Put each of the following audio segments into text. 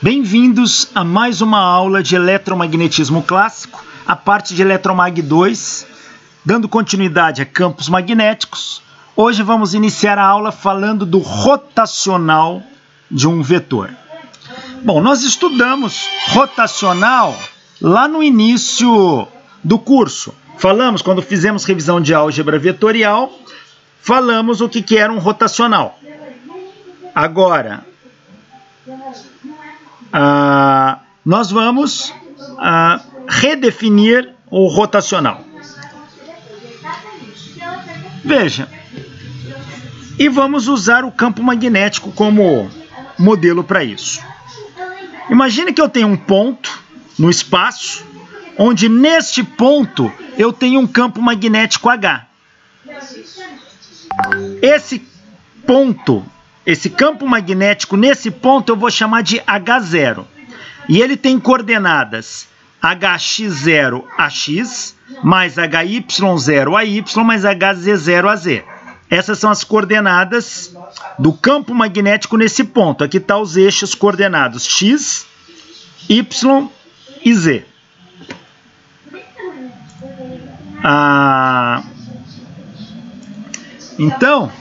Bem-vindos a mais uma aula de eletromagnetismo clássico, a parte de Eletromag 2, dando continuidade a campos magnéticos. Hoje vamos iniciar a aula falando do rotacional de um vetor. Bom, nós estudamos rotacional lá no início do curso. Falamos, quando fizemos revisão de álgebra vetorial, falamos o que era um rotacional. Agora, nós vamos redefinir o rotacional. Veja, e vamos usar o campo magnético como modelo para isso. Imagine que eu tenho um ponto no espaço, onde neste ponto eu tenho um campo magnético H. Esse ponto, esse campo magnético nesse ponto eu vou chamar de H0. E ele tem coordenadas HX0 a X, mais HY0 a Y, mais HZ0 a Z. Essas são as coordenadas do campo magnético nesse ponto. Aqui estão os eixos coordenados X, Y e Z. Então,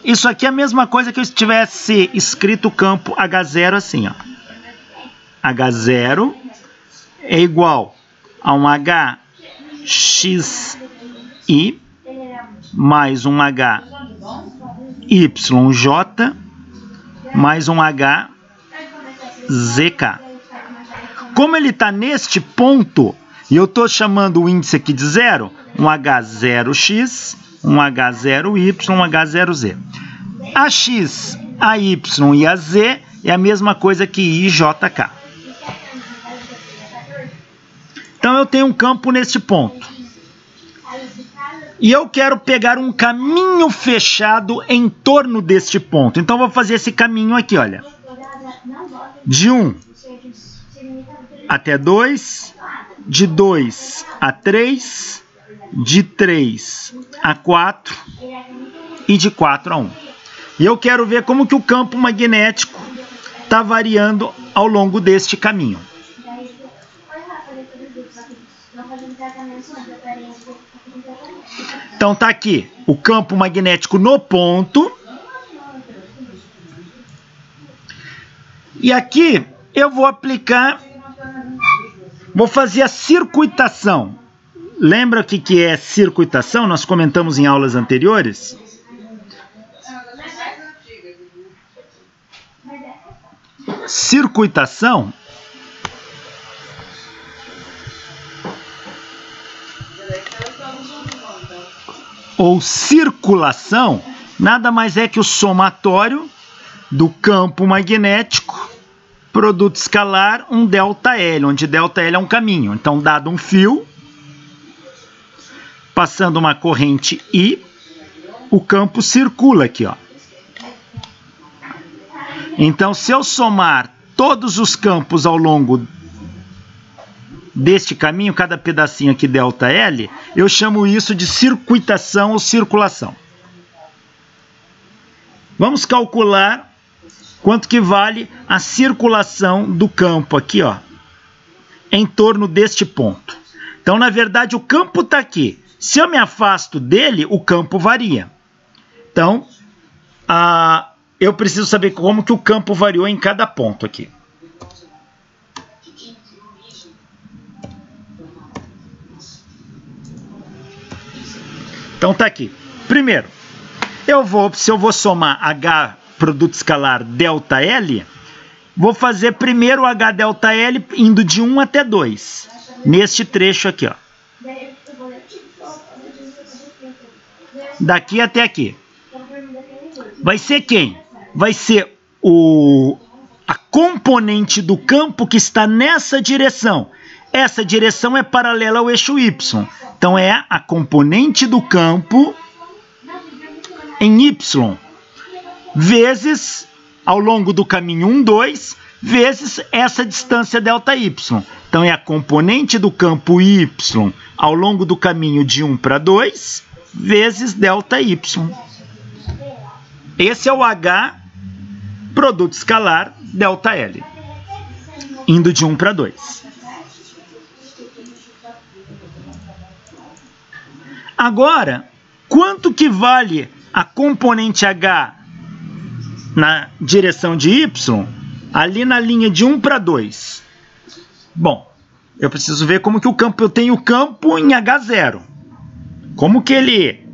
isso aqui é a mesma coisa que eu tivesse escrito o campo H0 assim, ó. H0 é igual a um HXI mais um HYJ mais um HZK. Como ele está neste ponto, e eu estou chamando o índice aqui de zero, um H0X, um H0Y, um H0Z. A X, a Y e a Z é a mesma coisa que I e JK. Então eu tenho um campo nesse ponto. E eu quero pegar um caminho fechado em torno deste ponto. Então eu vou fazer esse caminho aqui, olha. De 1 até 2, de 2 a 3, de 3 a 4 e de 4 a 1. E eu quero ver como que o campo magnético está variando ao longo deste caminho. Então tá aqui o campo magnético no ponto. E aqui eu vou aplicar, vou fazer a circuitação. Lembra o que é circuitação? Nós comentamos em aulas anteriores. Circuitação ou circulação nada mais é que o somatório do campo magnético, produto escalar, um ΔL, onde ΔL é um caminho. Então, dado um fio, passando uma corrente I, o campo circula aqui, ó. Então, se eu somar todos os campos ao longo deste caminho, cada pedacinho aqui ΔL, eu chamo isso de circuitação ou circulação. Vamos calcular quanto que vale a circulação do campo aqui, ó, em torno deste ponto. Então, na verdade, o campo está aqui. Se eu me afasto dele, o campo varia. Então, eu preciso saber como que o campo variou em cada ponto aqui. Então tá aqui. Primeiro, se eu vou somar H produto escalar ΔL, vou fazer primeiro o HΔL indo de 1 até 2. Neste trecho aqui, ó. Daqui até aqui. Vai ser quem? Vai ser a componente do campo que está nessa direção. Essa direção é paralela ao eixo Y. Então, é a componente do campo em Y, vezes, ao longo do caminho 1, 2, vezes essa distância ΔY. Então, é a componente do campo Y ao longo do caminho de 1 para 2, vezes ΔY. Esse é o H, produto escalar, ΔL. indo de 1 para 2. Agora, quanto que vale a componente H na direção de Y, ali na linha de 1 para 2? Bom, eu preciso ver como que o campo, eu tenho o campo em H0. Como que ele,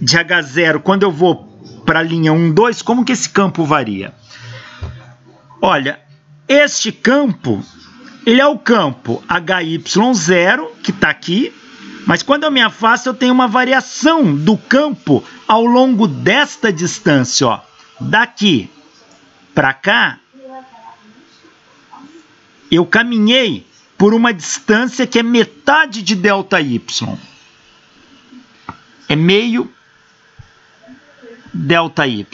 de H0, quando eu vou para a linha 1, 2, como que esse campo varia? Olha, este campo, ele é o campo HY0, que está aqui, mas quando eu me afasto, eu tenho uma variação do campo ao longo desta distância, ó. Daqui para cá, eu caminhei por uma distância que é metade de ΔY. É meio ΔY,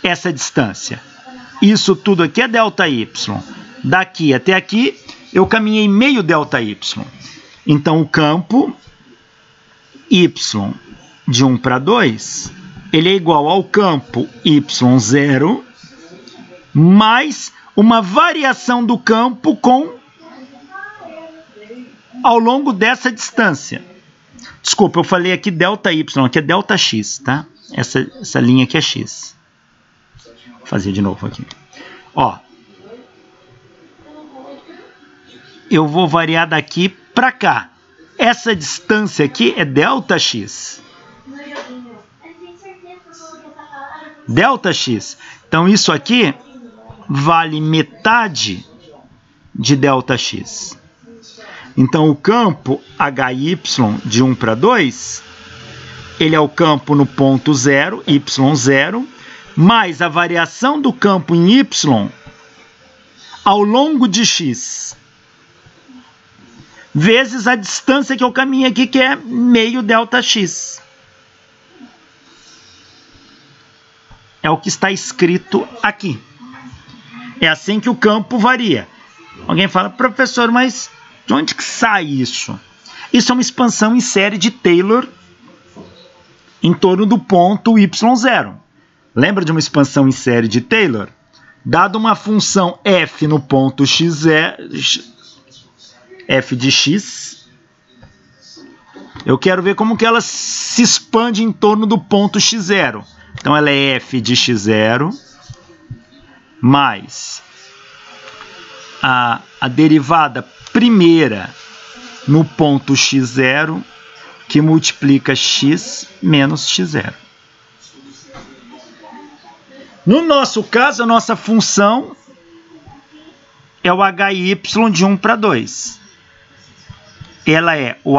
essa distância. Isso tudo aqui é ΔY. Daqui até aqui, eu caminhei meio ΔY. Então, o campo Y de 1 para 2, ele é igual ao campo Y0 mais uma variação do campo ao longo dessa distância. Desculpa, eu falei aqui ΔY, aqui é ΔX, tá? Essa linha aqui é X. Vou fazer de novo aqui. Ó, eu vou variar daqui para cá. Essa distância aqui é ΔX. ΔX. Então, isso aqui vale metade de ΔX. Então, o campo HY de 1 para 2, ele é o campo no ponto 0, Y0, mais a variação do campo em Y ao longo de X, vezes a distância que eu caminhei aqui, que é meio ΔX. É o que está escrito aqui. É assim que o campo varia. Alguém fala, professor, mas de onde que sai isso? Isso é uma expansão em série de Taylor em torno do ponto Y0. Lembra de uma expansão em série de Taylor? Dado uma função f no ponto f de x, eu quero ver como que ela se expande em torno do ponto x0. Então, ela é f de x0 mais a derivada primeira no ponto x0, que multiplica x menos x0. No nosso caso, a nossa função é o HY de 1 para 2. Ela é o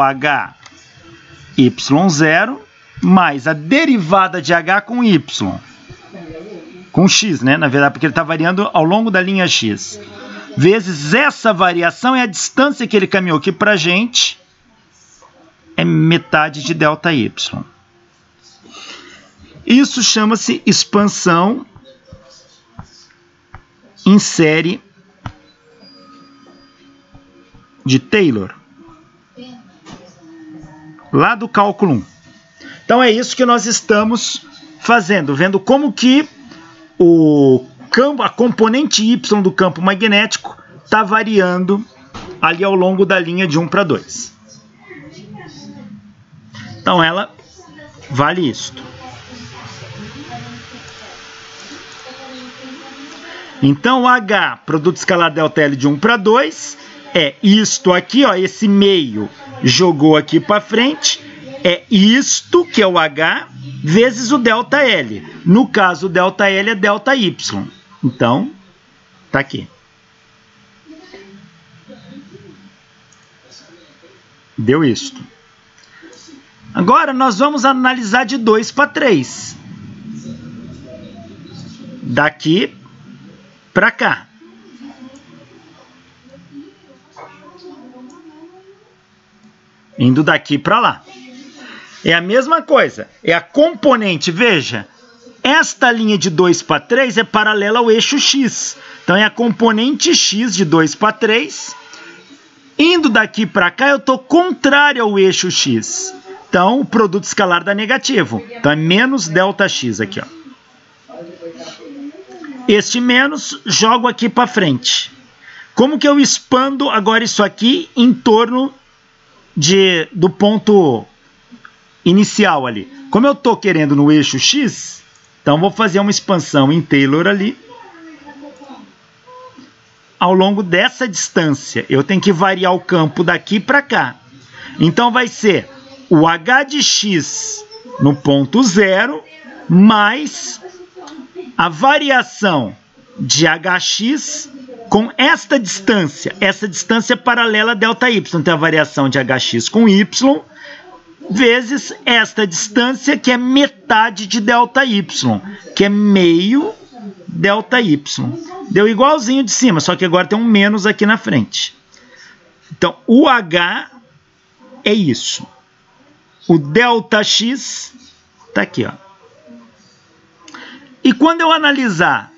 HY0 mais a derivada de H com Y. Com X, né? Na verdade, porque ele está variando ao longo da linha X. Vezes essa variação é a distância que ele caminhou, que para a gente é metade de ΔY. Isso chama-se expansão em série de Taylor, lá do cálculo 1. Então é isso que nós estamos fazendo, vendo como que a componente Y do campo magnético está variando ali ao longo da linha de 1 para 2. Então ela vale isto. Então o H, produto escalar ΔL de 1 para 2, é isto aqui, ó, esse meio jogou aqui para frente, é isto que é o H, vezes o ΔL. No caso, o ΔL é ΔY. Então, tá aqui. Deu isto. Agora, nós vamos analisar de 2 para 3. Daqui para cá. Indo daqui para lá. É a mesma coisa. É a componente, veja, esta linha de 2 para 3 é paralela ao eixo X. Então, é a componente X de 2 para 3. Indo daqui para cá, eu estou contrário ao eixo X. Então, o produto escalar dá negativo. Então, é menos ΔX aqui, ó. Este menos, jogo aqui para frente. Como que eu expando agora isso aqui em torno do ponto inicial ali? Como eu estou querendo no eixo X, então vou fazer uma expansão em Taylor ali. Ao longo dessa distância, eu tenho que variar o campo daqui para cá. Então vai ser o h de x no ponto 0 mais a variação de hx com esta distância paralela a ΔY. Então a variação de hx com y vezes esta distância que é metade de ΔY, que é meio ΔY. Deu igualzinho de cima, só que agora tem um menos aqui na frente. Então, o H é isso. O ΔX está aqui, ó. E quando eu analisar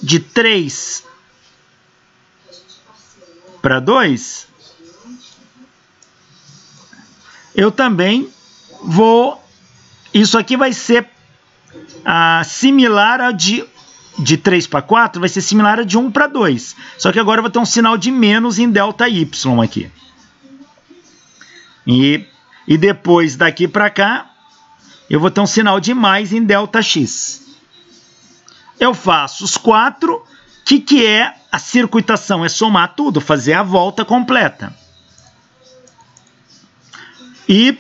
de 3 para 2, eu também vou... Isso aqui vai ser similar a de 3 para 4, vai ser similar a de 1 para 2. Só que agora eu vou ter um sinal de menos em ΔY aqui. E depois daqui para cá, eu vou ter um sinal de mais em ΔX. Eu faço os 4. O que é a circuitação? É somar tudo, fazer a volta completa. E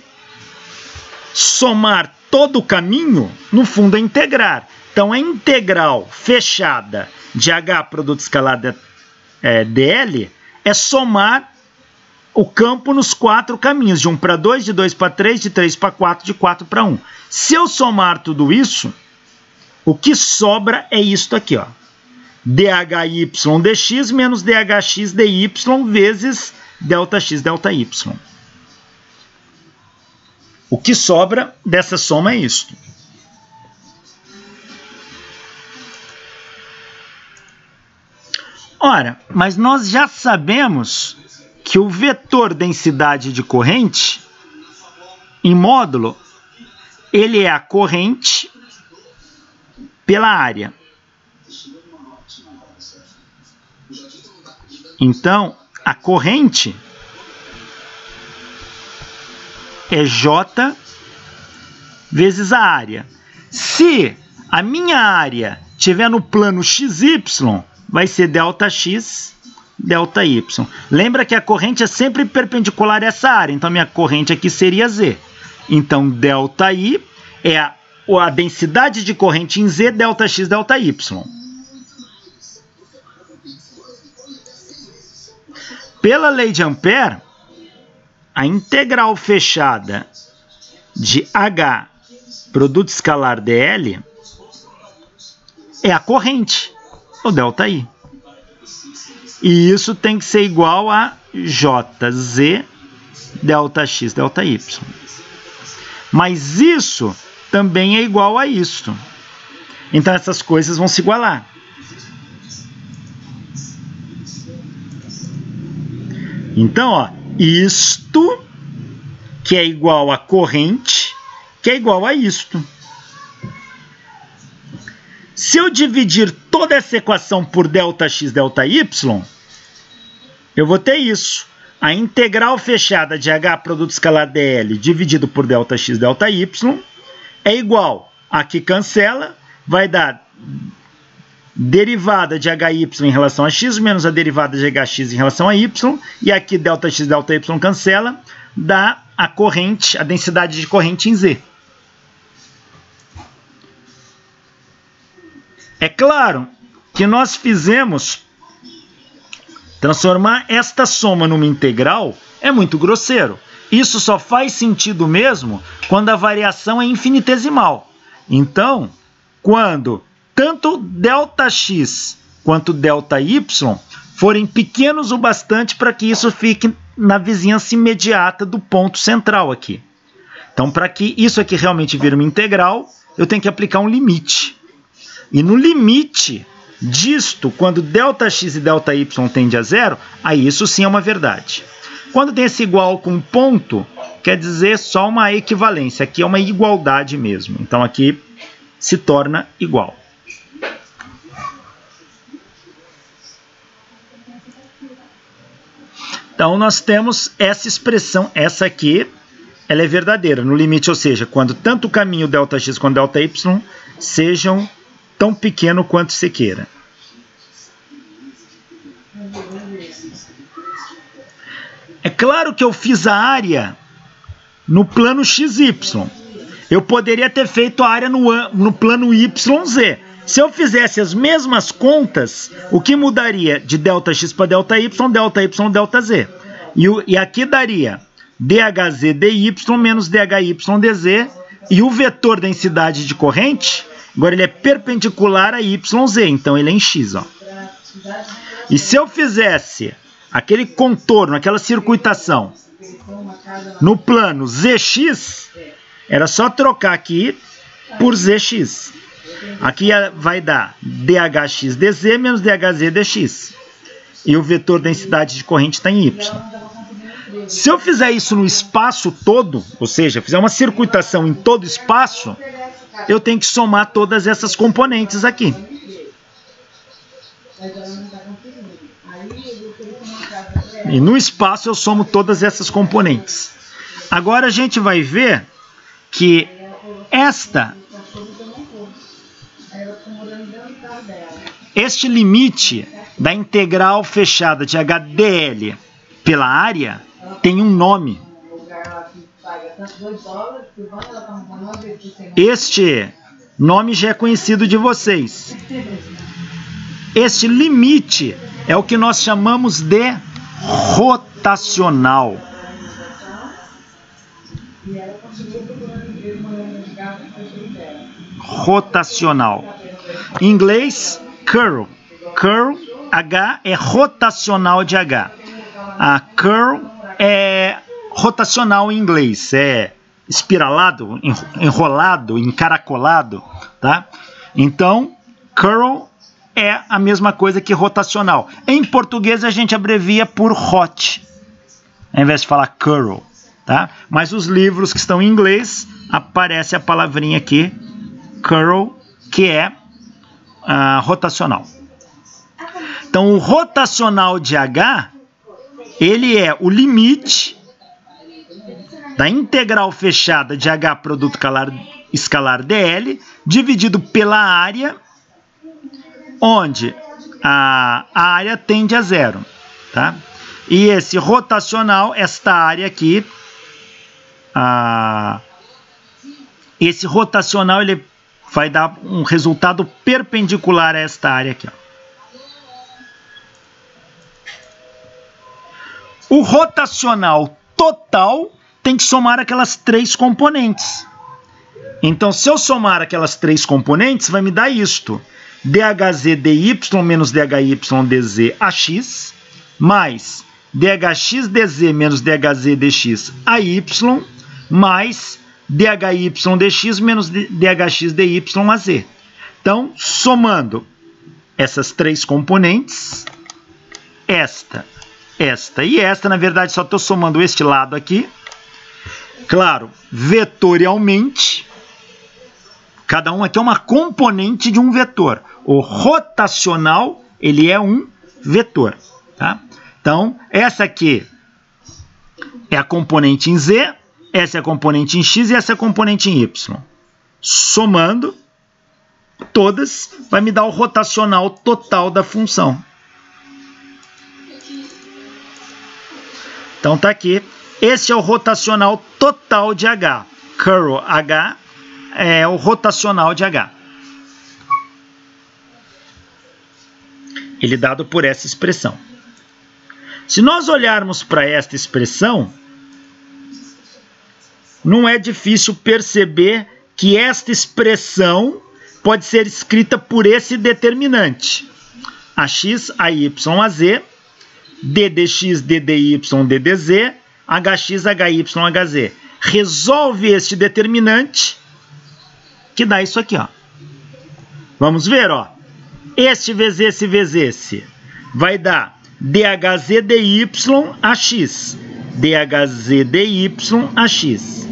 somar todo o caminho, no fundo, é integrar. Então, a integral fechada de H produto escalar dl é somar o campo nos 4 caminhos, de 1 para 2, de 2 para 3, de 3 para 4, de 4 para 1. Se eu somar tudo isso, o que sobra é isto aqui, ó. dHy dx menos dHx dy vezes ΔX ΔY. O que sobra dessa soma é isto. Ora, mas nós já sabemos que o vetor densidade de corrente em módulo, ele é a corrente pela área. Então, a corrente é J vezes a área. Se a minha área estiver no plano XY, vai ser ΔX, ΔY. Lembra que a corrente é sempre perpendicular a essa área, então a minha corrente aqui seria Z. Então, ΔI é a densidade de corrente em Z, ΔX, ΔY. Pela lei de Ampère, a integral fechada de H produto escalar dl é a corrente, o ΔI. E isso tem que ser igual a JZ ΔX ΔY. Mas isso também é igual a isto. Então essas coisas vão se igualar. Então, ó, isto que é igual a corrente, que é igual a isto. Se eu dividir toda essa equação por ΔX ΔY, eu vou ter isso. A integral fechada de H produto escalar dl dividido por ΔX ΔY é igual a que cancela, vai dar derivada de HY em relação a x menos a derivada de HX em relação a y, e aqui ΔX ΔY cancela, dá a corrente, a densidade de corrente em Z. É claro que nós fizemos transformar esta soma numa integral é muito grosseiro. Isso só faz sentido mesmo quando a variação é infinitesimal. Então, quando tanto ΔX quanto ΔY forem pequenos o bastante para que isso fique na vizinhança imediata do ponto central aqui. Então, para que isso aqui realmente vire uma integral, eu tenho que aplicar um limite. E no limite disto, quando ΔX e ΔY tendem a zero, aí isso sim é uma verdade. Quando tem esse igual com ponto, quer dizer só uma equivalência. Aqui é uma igualdade mesmo. Então aqui se torna igual. Então, nós temos essa expressão, essa aqui, ela é verdadeira, no limite, ou seja, quando tanto o caminho ΔX quanto ΔY sejam tão pequeno quanto se queira. É claro que eu fiz a área no plano XY. Eu poderia ter feito a área no plano YZ. Se eu fizesse as mesmas contas, o que mudaria de ΔX para ΔY, ΔY, ΔZ? E aqui daria DHZ dy menos DHY dz, e o vetor densidade de corrente, agora ele é perpendicular a YZ, então ele é em X. Ó. E se eu fizesse aquele contorno, aquela circuitação no plano ZX, era só trocar aqui por ZX. Aqui vai dar DHX dz menos DHZ dx. E o vetor densidade de corrente está em Y. Se eu fizer isso no espaço todo, ou seja, fizer uma circuitação em todo o espaço, eu tenho que somar todas essas componentes aqui. E no espaço eu somo todas essas componentes. Agora a gente vai ver que este limite da integral fechada de HDL pela área tem um nome. Este nome já é conhecido de vocês. Este limite é o que nós chamamos de rotacional. Rotacional. Em inglês, curl. Curl, H é rotacional de H. A curl é rotacional em inglês, é espiralado, enrolado, encaracolado, tá? Então, curl é a mesma coisa que rotacional. Em português a gente abrevia por hot, ao invés de falar curl, tá? Mas os livros que estão em inglês, aparece a palavrinha aqui, curl, que é rotacional. Então, o rotacional de H, ele é o limite da integral fechada de H produto escalar dl, dividido pela área, onde a área tende a zero. Tá? E esse rotacional, esta área aqui, esse rotacional ele vai dar um resultado perpendicular a esta área aqui. Ó. O rotacional total tem que somar aquelas três componentes. Então, se eu somar aquelas três componentes, vai me dar isto. DHZ dy menos DHY dz AX, mais DHX dz menos DHZ dx AY, mais DHY dx menos DHX dy AZ. Então, somando essas três componentes, esta e esta, na verdade, só estou somando este lado aqui. Claro, vetorialmente, cada um aqui é uma componente de um vetor. O rotacional, ele é um vetor. Tá? Então, essa aqui é a componente em Z, essa é a componente em X e essa é a componente em Y. Somando todas, vai me dar o rotacional total da função. Então, tá aqui. Esse é o rotacional total de H. Curl H é o rotacional de H. Ele é dado por essa expressão. Se nós olharmos para esta expressão, não é difícil perceber que esta expressão pode ser escrita por esse determinante. AX, AY, AZ, DDX, DDY, DDZ, HX, HY, HZ. Resolve este determinante, que dá isso aqui, ó. Vamos ver, ó. Este vezes esse vezes esse vai dar DHZ dy AX. DHZ dy AX.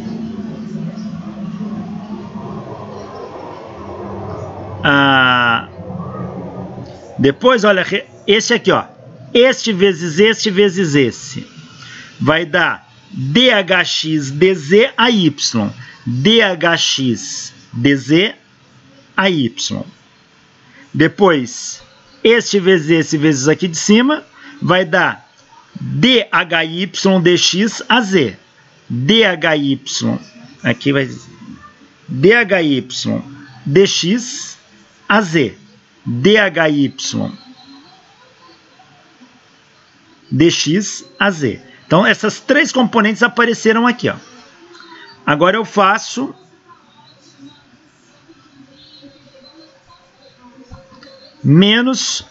Depois, olha, esse aqui, ó. Este vezes esse vezes esse. vai dar dHx dz a y. dHx dz a y. Depois, este vezes esse vezes aqui de cima, vai dar dhy dx a z. dhy, aqui vai dhy dx a z. dhy dx a z. Então, essas três componentes apareceram aqui, ó. Agora eu faço menos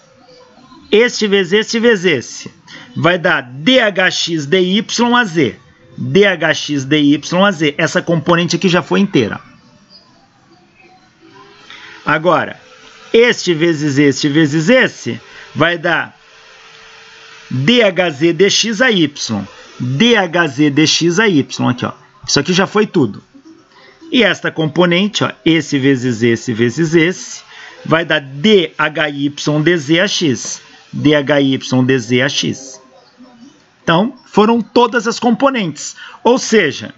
este vezes esse. Vai dar dHx dy a z. dHx dy a z. Essa componente aqui já foi inteira. Agora, este vezes esse vai dar dhz dx a y. dhz dx a y, aqui, ó. Isso aqui já foi tudo. E esta componente, ó, esse vezes esse, vai dar dhy dz a x. dhy dz a x. Então, foram todas as componentes. Ou seja,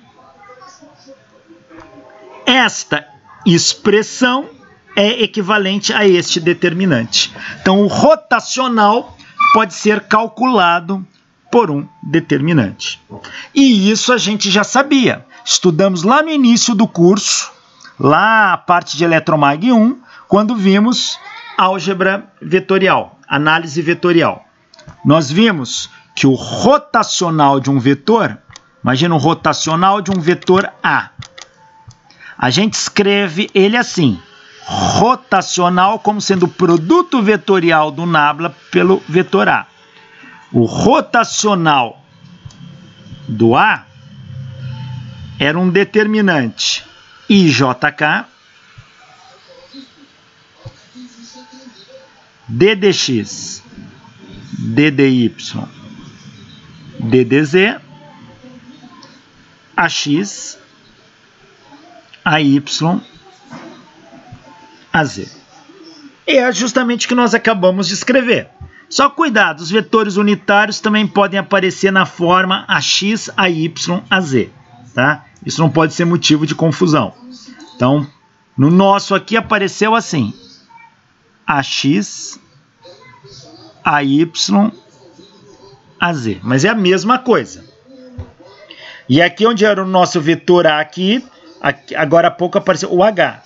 esta expressão é equivalente a este determinante. Então, o rotacional pode ser calculado por um determinante. E isso a gente já sabia. Estudamos lá no início do curso, lá a parte de Eletromag 1, quando vimos álgebra vetorial, análise vetorial. Nós vimos que o rotacional de um vetor, imagina o rotacional de um vetor A. A gente escreve ele assim, rotacional como sendo o produto vetorial do nabla pelo vetor A. O rotacional do A era um determinante IJK ddx, ddy, ddz, ax, ay, az. É justamente o que nós acabamos de escrever. Só cuidado, os vetores unitários também podem aparecer na forma ax, ay, az. Tá? Isso não pode ser motivo de confusão. Então, no nosso aqui apareceu assim. Ax, ay, az. Mas é a mesma coisa. E aqui onde era o nosso vetor A aqui, agora há pouco apareceu o H.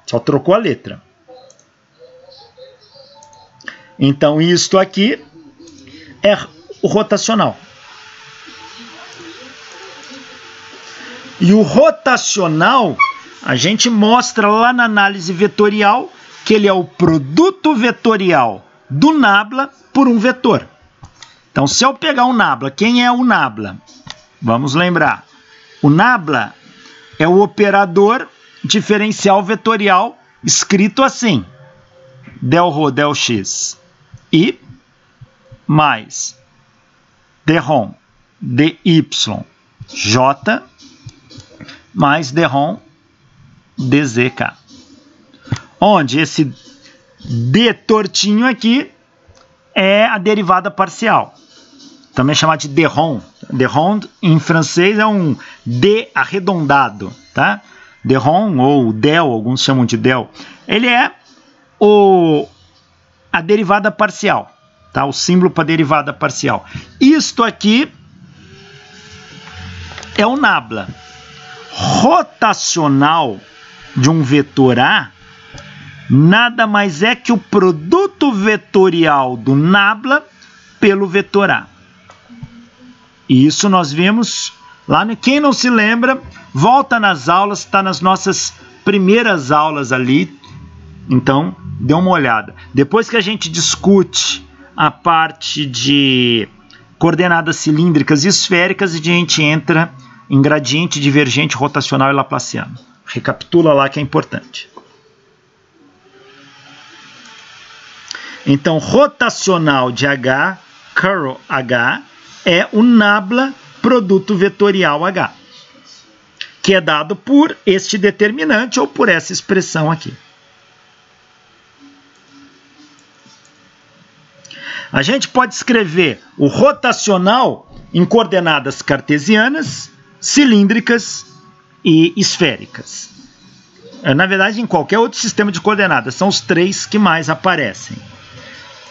Só trocou a letra. Então, isto aqui é o rotacional. E o rotacional, a gente mostra lá na análise vetorial que ele é o produto vetorial do nabla por um vetor. Então, se eu pegar um nabla, quem é o nabla? Vamos lembrar. O nabla é o operador diferencial vetorial escrito assim. Del ρ, del x. I mais dρ, dy, j mais dρ, dzk. Onde esse d tortinho aqui é a derivada parcial. Também é chamado de dρ. Dρ em francês é um d arredondado, tá? Dρ ou del, alguns chamam de del. Ele é a derivada parcial, tá? O símbolo para derivada parcial. Isto aqui é o nabla. Rotacional de um vetor A nada mais é que o produto vetorial do nabla pelo vetor A. E isso nós vimos lá no... Quem não se lembra, volta nas aulas, está nas nossas primeiras aulas ali. Então, dê uma olhada. Depois que a gente discute a parte de coordenadas cilíndricas e esféricas, a gente entra em gradiente, divergente, rotacional e laplaciano. Recapitula lá que é importante. Então, rotacional de H, curl H, é o nabla produto vetorial H, que é dado por este determinante ou por essa expressão aqui. A gente pode escrever o rotacional em coordenadas cartesianas, cilíndricas e esféricas. Na verdade, em qualquer outro sistema de coordenadas, são os 3 que mais aparecem.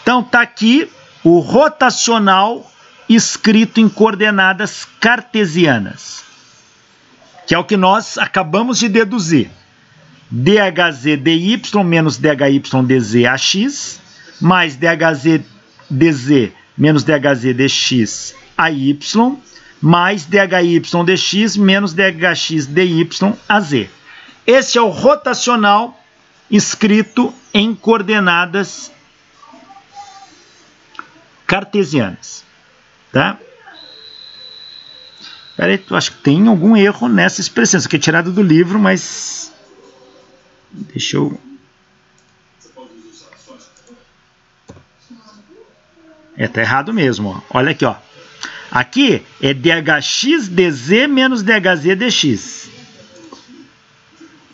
Então, está aqui o rotacional escrito em coordenadas cartesianas, que é o que nós acabamos de deduzir. DHZ dy menos DHY dz ax, mais DHZ dz menos DHZ dx AY, mais DHY dx menos DHX dy AZ. Esse é o rotacional escrito em coordenadas cartesianas. Tá? Peraí, eu acho que tem algum erro nessa expressão. Isso aqui é tirado do livro, mas... Deixa eu... Tá errado mesmo. Ó. Olha aqui, ó. Aqui é DHX dz menos DHZ dx.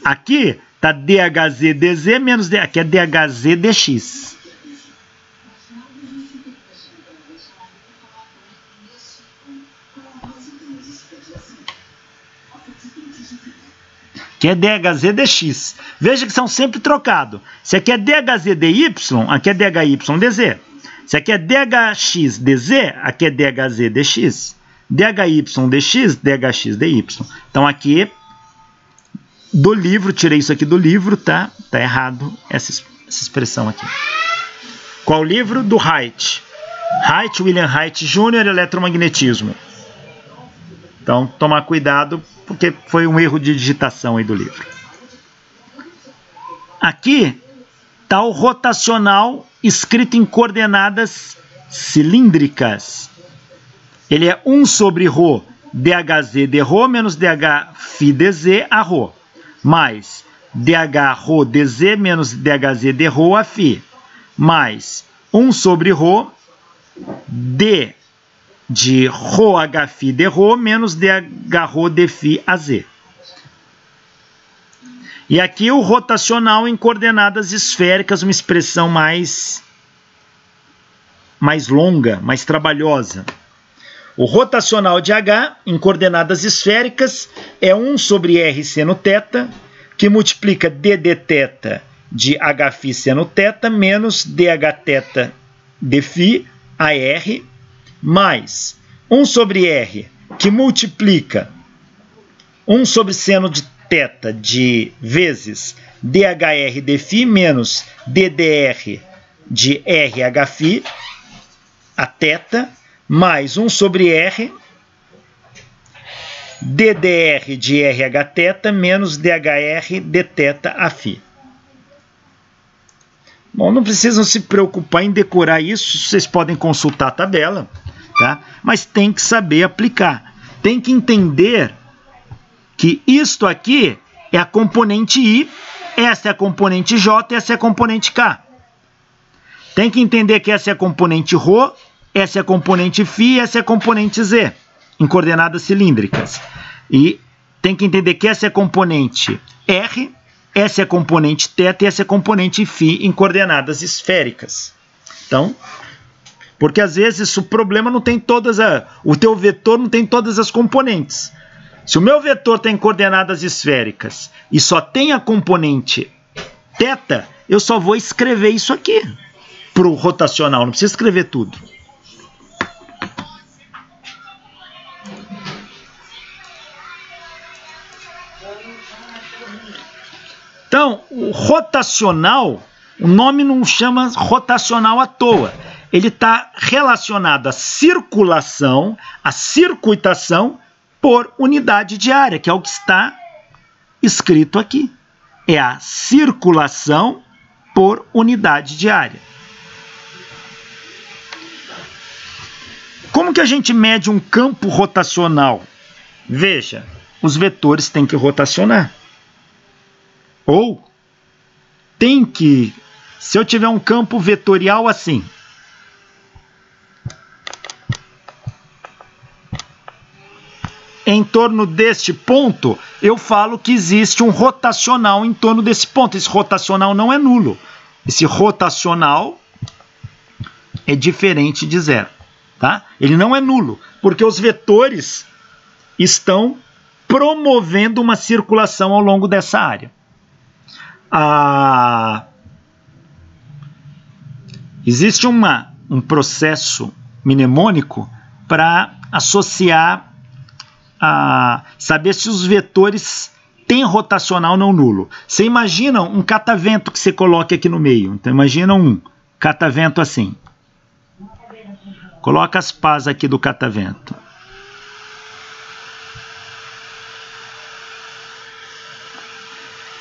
Aqui está DHZ dz menos... Aqui é DHZ dx. Que é DHZ dx. Veja que são sempre trocados. Se aqui é DHZ dy, aqui é DHY dz. Se aqui é DHX dz, aqui é DHZ dx. DHY dx, DHX dy. Então aqui, do livro, tirei isso aqui do livro, tá? Tá errado essa expressão aqui. Qual livro? Do Wright. Wright, William Wright Jr., Eletromagnetismo. Então, tomar cuidado, porque foi um erro de digitação aí do livro. Aqui está o rotacional escrito em coordenadas cilíndricas. Ele é 1 sobre ρ DHZ dρ menos DHφ dz a ρ, mais DHρ dz menos DHZ dρ a φ, mais 1 sobre ρ d de ρHφ dρ menos DHρ dφ a z. E aqui o rotacional em coordenadas esféricas, uma expressão mais longa, mais trabalhosa. O rotacional de H em coordenadas esféricas é 1 sobre r seno θ, que multiplica d dθ de Hφ seno θ menos dHθ dφ a r, mais 1 sobre r, que multiplica 1 sobre seno de θ de vezes dhr dφ menos ddr de rHφ a θ, mais 1 sobre r ddr de rHθ menos dhr dθ a φ. Bom, não precisam se preocupar em decorar isso, vocês podem consultar a tabela, tá? Mas tem que saber aplicar. Tem que entender que isto aqui é a componente I, essa é a componente J, essa é a componente K. Tem que entender que essa é a componente ρ, essa é a componente φ, essa é a componente z, em coordenadas cilíndricas. E tem que entender que essa é a componente R, essa é a componente θ e essa é a componente φ em coordenadas esféricas. Então, porque às vezes o problema não tem todas o teu vetor não tem todas as componentes. Se o meu vetor tem coordenadas esféricas e só tem a componente θ, eu só vou escrever isso aqui para o rotacional, não precisa escrever tudo. Então, o rotacional, o nome não chama rotacional à toa. Ele está relacionado à circulação, à circuitação por unidade de área, que é o que está escrito aqui. É a circulação por unidade de área. Como que a gente mede um campo rotacional? Veja, os vetores têm que rotacionar. Ou tem que, se eu tiver um campo vetorial assim, em torno deste ponto, eu falo que existe um rotacional em torno desse ponto. Esse rotacional não é nulo. Esse rotacional é diferente de zero. Tá? Ele não é nulo. Porque os vetores estão promovendo uma circulação ao longo dessa área. Existe um processo mnemônico para associar, saber se os vetores têm rotacional não nulo. Você imagina um catavento que você coloca aqui no meio. Então imagina um catavento assim. Coloca as pás aqui do catavento.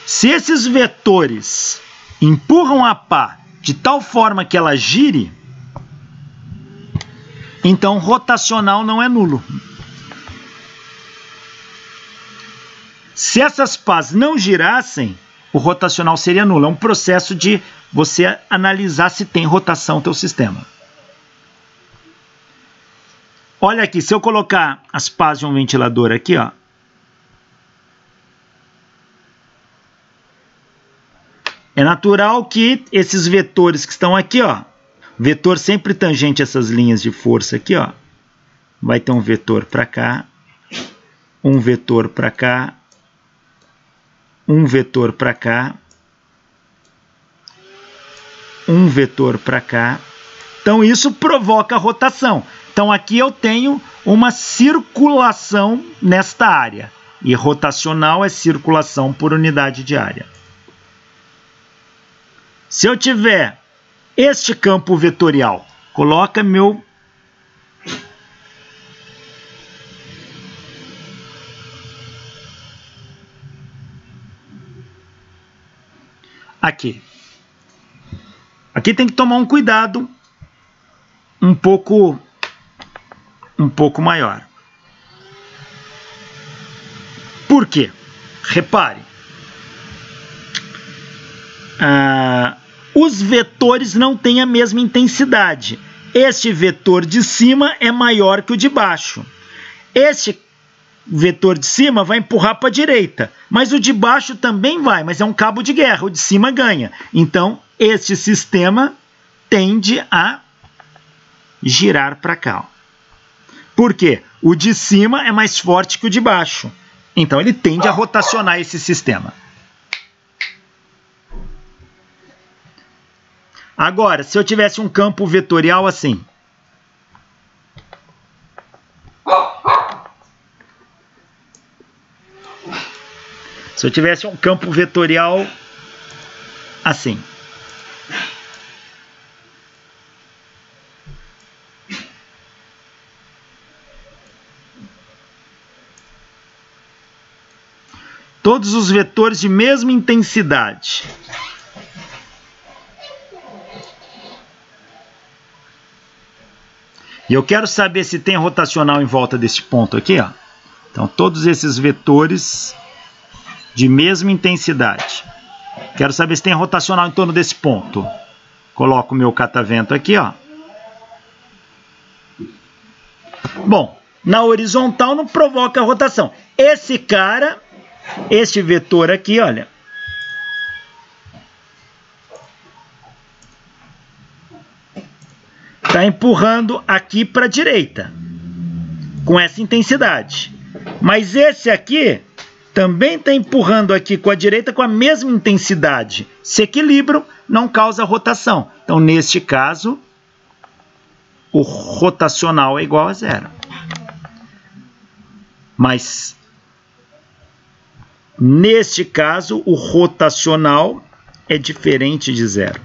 Se esses vetores empurram a pá de tal forma que ela gire, então rotacional não é nulo. Se essas pás não girassem, o rotacional seria nulo. É um processo de você analisar se tem rotação no teu sistema. Olha aqui, se eu colocar as pás de um ventilador aqui, ó, é natural que esses vetores que estão aqui, ó, vetor sempre tangente a essas linhas de força aqui, ó, vai ter um vetor para cá, um vetor para cá, um vetor para cá, um vetor para cá. Então isso provoca rotação. Então aqui eu tenho uma circulação nesta área. E rotacional é circulação por unidade de área. Se eu tiver este campo vetorial, coloca meu... Aqui. Aqui tem que tomar um cuidado um pouco maior. Por quê? Repare. Os vetores não têm a mesma intensidade. Este vetor de cima é maior que o de baixo. Este vetor de cima vai empurrar para a direita, mas o de baixo também vai, mas é um cabo de guerra, o de cima ganha. Então, este sistema tende a girar para cá. Por quê? O de cima é mais forte que o de baixo. Então, ele tende a rotacionar esse sistema. Agora, se eu tivesse um campo vetorial assim. Se eu tivesse um campo vetorial assim. Todos os vetores de mesma intensidade. E eu quero saber se tem rotacional em volta desse ponto aqui, ó. Então, todos esses vetores de mesma intensidade. Quero saber se tem rotacional em torno desse ponto. Coloco o meu catavento aqui, ó. Bom, na horizontal não provoca rotação. Esse cara, este vetor aqui, olha. Está empurrando aqui para a direita, com essa intensidade. Mas esse aqui também está empurrando aqui com a direita com a mesma intensidade. Se equilibram, não causa rotação. Então, neste caso, o rotacional é igual a zero. Mas, neste caso, o rotacional é diferente de zero.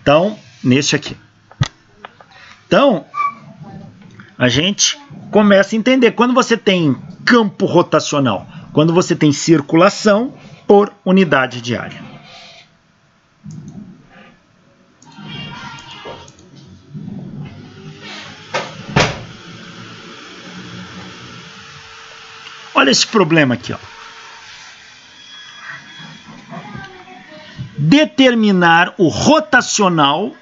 Então, neste aqui. Então, a gente começa a entender. Quando você tem campo rotacional, quando você tem circulação por unidade de área. Olha esse problema aqui, ó. Determinar o rotacional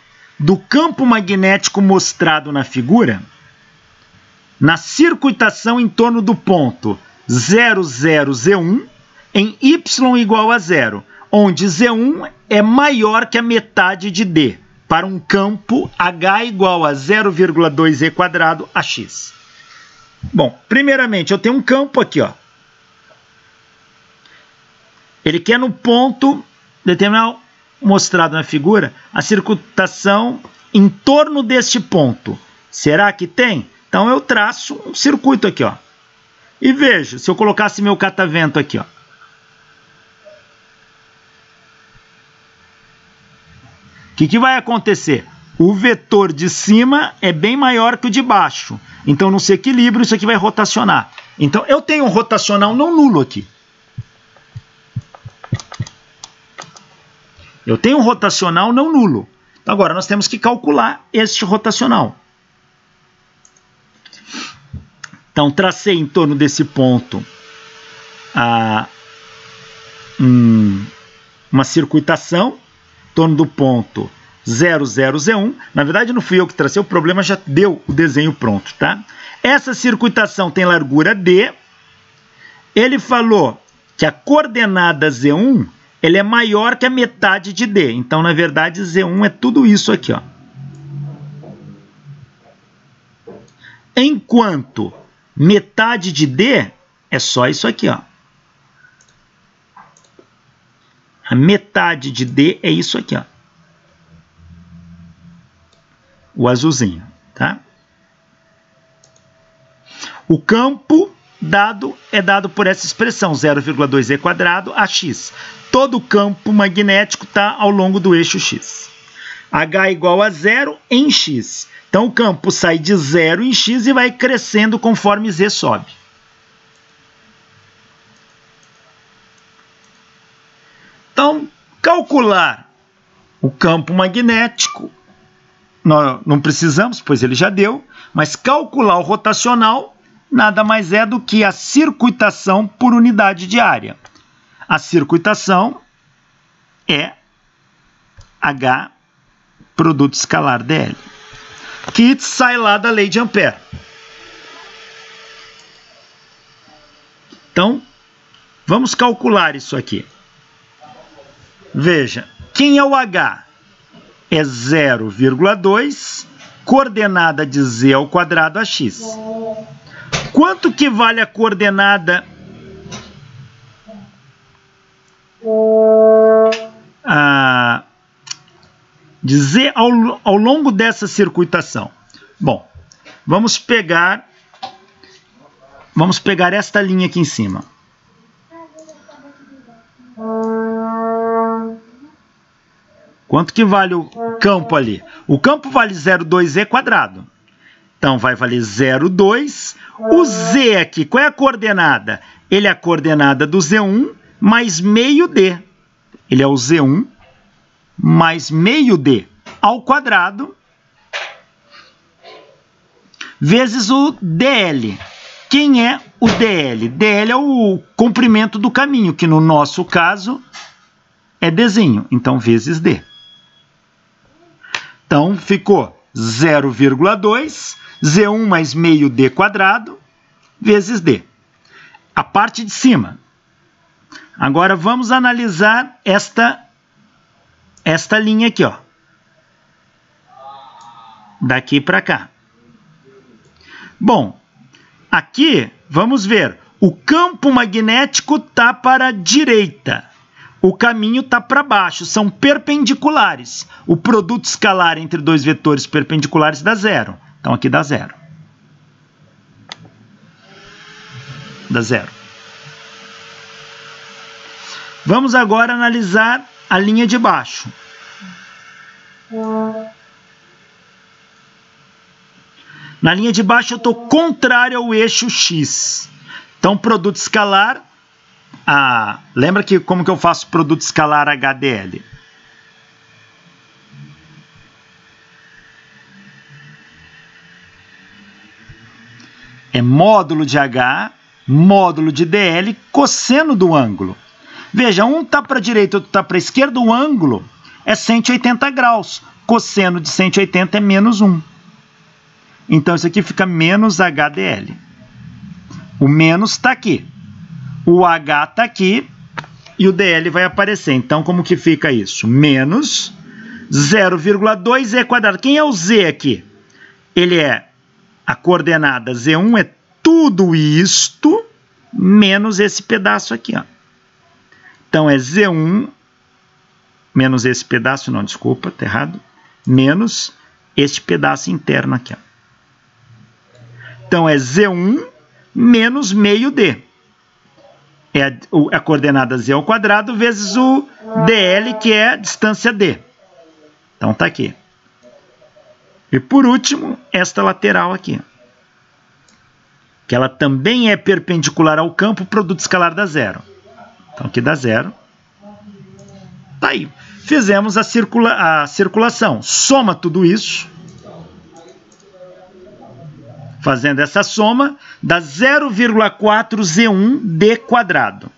do campo magnético mostrado na figura na circuitação em torno do ponto 00Z1 em Y igual a 0, onde Z1 é maior que a metade de D, para um campo H igual a 0,2E² AX. Bom, primeiramente, eu tenho um campo aqui, ó. Ele quer no ponto determinado, mostrado na figura, a circutação em torno deste ponto. Será que tem? Então eu traço um circuito aqui, ó. E vejo, se eu colocasse meu catavento aqui, ó. O que vai acontecer? O vetor de cima é bem maior que o de baixo. Então, no seu equilíbrio, isso aqui vai rotacionar. Então, eu tenho um rotacional não nulo aqui. Eu tenho um rotacional não nulo. Então, agora, nós temos que calcular este rotacional. Então, tracei em torno desse ponto uma circuitação em torno do ponto 0, 0, Z1. Na verdade, não fui eu que tracei, o problema já deu o desenho pronto, tá? Essa circuitação tem largura D. Ele falou que a coordenada Z1 ele é maior que a metade de D. Então, na verdade, Z1 é tudo isso aqui, ó. Enquanto metade de D é só isso aqui, ó. A metade de D é isso aqui, ó. O azulzinho, tá? O campo dado é dado por essa expressão, 0,2E² AX. Todo campo magnético está ao longo do eixo X. H igual a 0 em X. Então, o campo sai de 0 em X e vai crescendo conforme Z sobe. Então, calcular o campo magnético, nós não precisamos, pois ele já deu, mas calcular o rotacional nada mais é do que a circuitação por unidade de área. A circuitação é H produto escalar dl, que sai lá da lei de Ampère. Então, vamos calcular isso aqui. Veja, quem é o H? É 0,2, coordenada de Z ao quadrado a X. Quanto que vale a coordenada de Z ao longo dessa circuitação? Bom, vamos pegar esta linha aqui em cima. Quanto que vale o campo ali? O campo vale 0,2E². Então, vai valer 0,2. O Z aqui, qual é a coordenada? Ele é a coordenada do Z1 mais meio D. Ele é o Z1 mais meio D ao quadrado vezes o DL. Quem é o DL? DL é o comprimento do caminho, que no nosso caso é Dzinho. Então, vezes D. Então, ficou 0,2, Z1 mais meio D² vezes D. A parte de cima. Agora, vamos analisar esta linha aqui, ó. Daqui para cá. Bom, aqui, vamos ver. O campo magnético está para a direita. O caminho está para baixo, são perpendiculares. O produto escalar entre dois vetores perpendiculares dá zero. Então, aqui dá zero. Dá zero. Vamos agora analisar a linha de baixo. Na linha de baixo, eu estou contrário ao eixo X. Então, produto escalar... lembra que como que eu faço produto escalar HDL? É módulo de H, módulo de DL, cosseno do ângulo. Veja, um está para a direita, outro está para a esquerda, o ângulo é 180 graus. Cosseno de 180 é menos 1. Então, isso aqui fica menos HDL. O menos está aqui. O H está aqui e o DL vai aparecer. Então, como que fica isso? Menos 0,2E². Quem é o Z aqui? Ele é a coordenada Z1 é tudo isto menos esse pedaço aqui, ó. Então, é Z1 menos esse pedaço, não, desculpa, tá errado, menos este pedaço interno aqui, ó. Então, é Z1 menos meio D. É a coordenada Z ao quadrado vezes o DL, que é a distância D. Então, tá aqui. E, por último, esta lateral aqui, que ela também é perpendicular ao campo, o produto escalar dá zero. Então, aqui dá zero. Tá aí. Fizemos a circulação. Soma tudo isso. Fazendo essa soma, dá 0,4 Z1 D quadrado.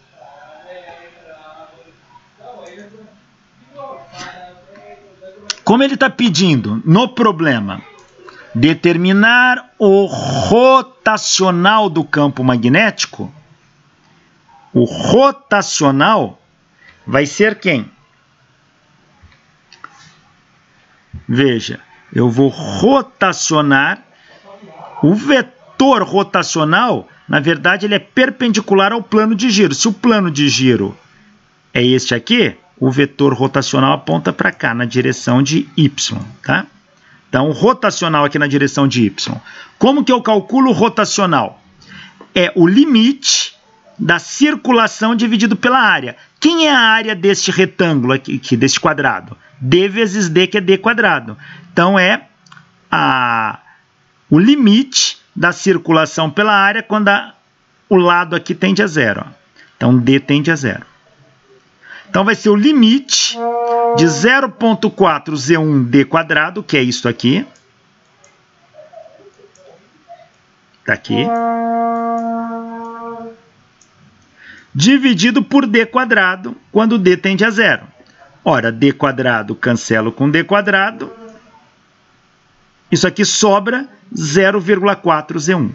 Como ele está pedindo no problema determinar o rotacional do campo magnético, o rotacional vai ser quem? Veja, eu vou rotacionar. O vetor rotacional, na verdade, ele é perpendicular ao plano de giro. Se o plano de giro é este aqui, o vetor rotacional aponta para cá, na direção de Y, tá? Então, o rotacional aqui na direção de Y. Como que eu calculo o rotacional? É o limite da circulação dividido pela área. Quem é a área deste retângulo aqui, deste quadrado? D vezes D, que é D quadrado. Então, é o limite da circulação pela área quando o lado aqui tende a zero. Então, D tende a zero. Então, vai ser o limite de 0,4 Z1 D quadrado, que é isso aqui. Está aqui. Dividido por D quadrado, quando D tende a zero. Ora, D quadrado cancelo com D quadrado. Isso aqui sobra 0,4 Z1.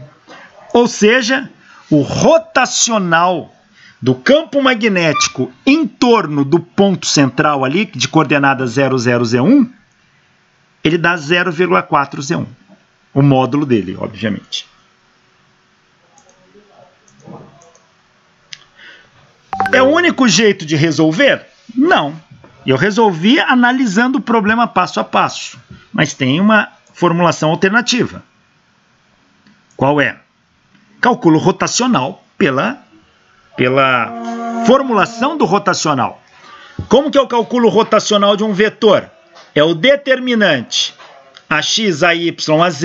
Ou seja, o rotacional do campo magnético em torno do ponto central ali, de coordenada 00 Z1, ele dá 0,4 Z1. O módulo dele, obviamente. É o único jeito de resolver? Não. Eu resolvi analisando o problema passo a passo. Mas tem uma formulação alternativa. Qual é? Cálculo rotacional pela formulação do rotacional. Como que eu calculo o rotacional de um vetor? É o determinante AX, AY, AZ,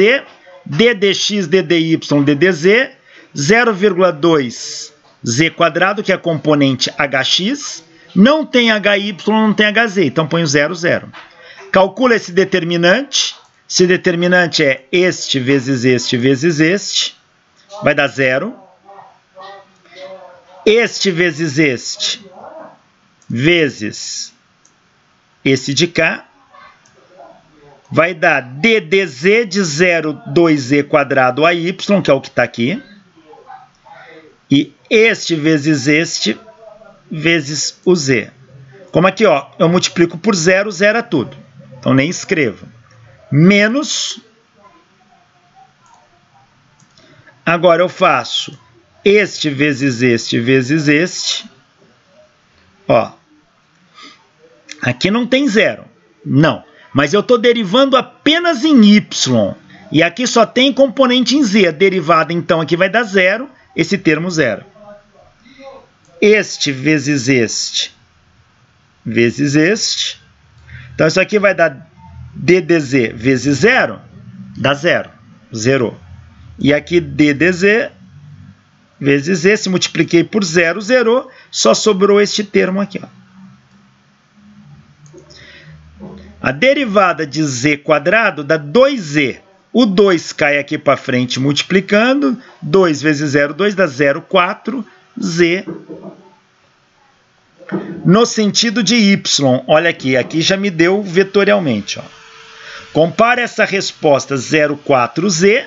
DDX, DDY, DDZ, 0,2 Z quadrado, que é a componente HX, não tem HY, não tem HZ, então ponho 0, 0. Calcula esse determinante. Esse determinante é este vezes este vezes este. Vai dar 0. Este vezes este vezes esse de cá. Vai dar DDZ de 0,2Z quadrado AY, que é o que está aqui. E este vezes este vezes o Z. Como aqui, ó, eu multiplico por 0, zera tudo. Então nem escrevo. Menos. Agora eu faço este vezes este vezes este. Ó. Aqui não tem zero. Não. Mas eu estou derivando apenas em Y. E aqui só tem componente em Z. A derivada, então, aqui vai dar zero. Esse termo zero. Este vezes este vezes este. Então, isso aqui vai dar DDZ vezes zero, dá zero. Zerou. E aqui DDZ vezes esse, multipliquei por zero, zerou. Só sobrou este termo aqui, ó. A derivada de Z quadrado dá 2Z. O 2 cai aqui para frente multiplicando. 2 vezes 0, 2 dá 0,4 Z. No sentido de Y. Olha aqui, aqui já me deu vetorialmente. Ó. Compare essa resposta 0,4Z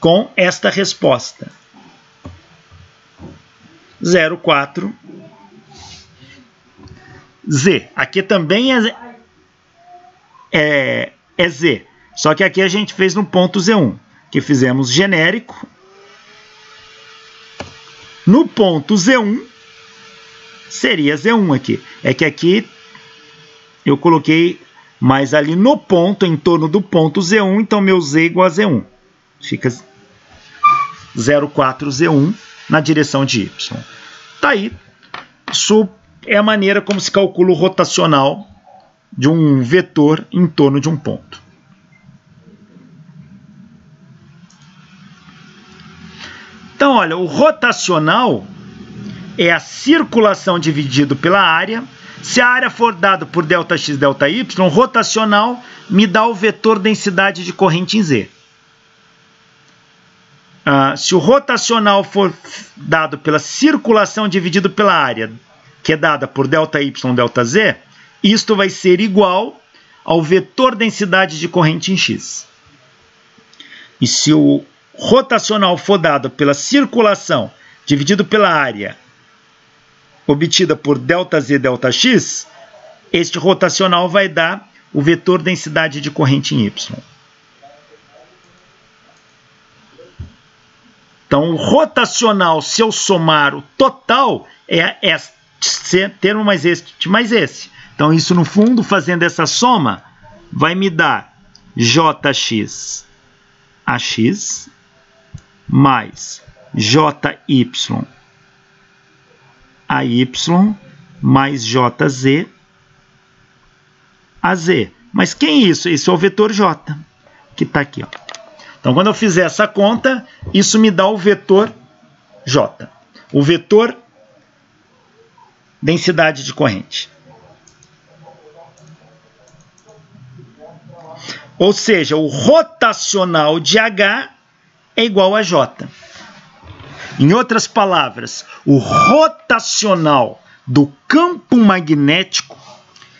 com esta resposta. 0,4Z. Aqui também é Z. Só que aqui a gente fez no ponto Z1. que fizemos genérico. No ponto Z1, seria Z1 aqui. É que aqui eu coloquei mais ali no ponto, em torno do ponto Z1, então meu Z igual a Z1. Fica 0,4Z1 na direção de Y. Tá aí. Isso é a maneira como se calcula o rotacional de um vetor em torno de um ponto. Então, olha, o rotacional é a circulação dividido pela área. Se a área for dada por ΔX, ΔY, o rotacional me dá o vetor densidade de corrente em Z. Se o rotacional for dado pela circulação dividido pela área, que é dada por ΔY, ΔZ, isto vai ser igual ao vetor densidade de corrente em X. E se o rotacional for dado pela circulação dividido pela área obtida por ΔZ, ΔX, este rotacional vai dar o vetor densidade de corrente em Y. Então, o rotacional, se eu somar o total, é este termo mais esse. Então, isso no fundo, fazendo essa soma, vai me dar JX AX mais JY AY mais JZ AZ. Mas quem é isso? Isso é o vetor J, que está aqui, ó. Então, quando eu fizer essa conta, isso me dá o vetor J, o vetor densidade de corrente. Ou seja, o rotacional de H é igual a J. Em outras palavras, o rotacional do campo magnético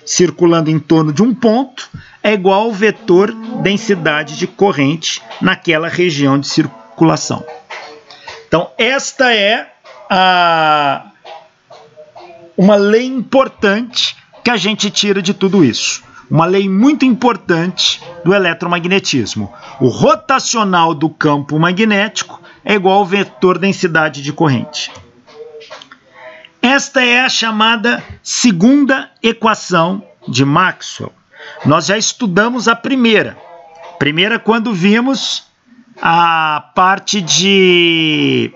circulando em torno de um ponto é igual ao vetor densidade de corrente naquela região de circulação. Então, esta é uma lei importante que a gente tira de tudo isso. Uma lei muito importante do eletromagnetismo. O rotacional do campo magnético é igual ao vetor densidade de corrente. Esta é a chamada segunda equação de Maxwell. Nós já estudamos a primeira. Primeira quando vimos a parte de...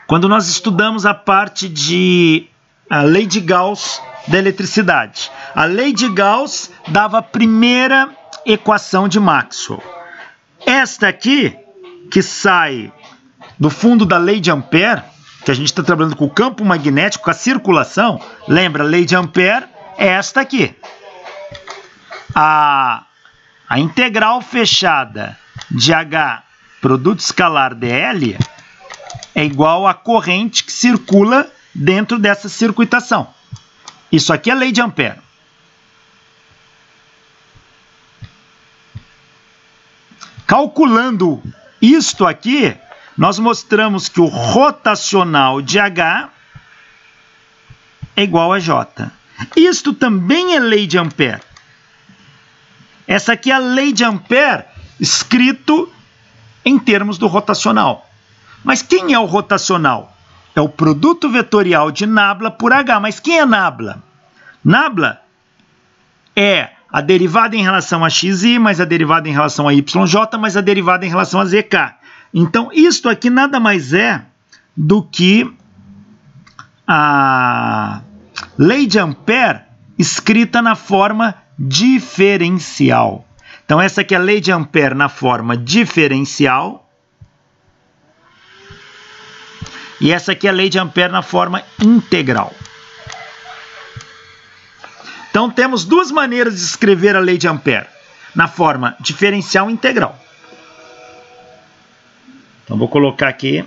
Quando nós estudamos a parte de a lei de Gauss da eletricidade. A lei de Gauss dava a primeira equação de Maxwell. Esta aqui, que sai do fundo da lei de Ampère, que a gente está trabalhando com o campo magnético, com a circulação, lembra, a lei de Ampère é esta aqui. A integral fechada de H produto escalar dl é igual à corrente que circula dentro dessa circuitação. Isso aqui é a lei de Ampère. Calculando isto aqui, nós mostramos que o rotacional de H é igual a J. Isto também é lei de Ampère. Essa aqui é a lei de Ampère escrito em termos do rotacional. Mas quem é o rotacional? É o produto vetorial de nabla por H. Mas quem é nabla? Nabla é a derivada em relação a xi mais a derivada em relação a yj mais a derivada em relação a zk. Então, isto aqui nada mais é do que a lei de Ampère escrita na forma diferencial. Então, essa aqui é a lei de Ampère na forma diferencial. E essa aqui é a lei de Ampère na forma integral. Então, temos duas maneiras de escrever a lei de Ampère. Na forma diferencial e integral. Então, vou colocar aqui.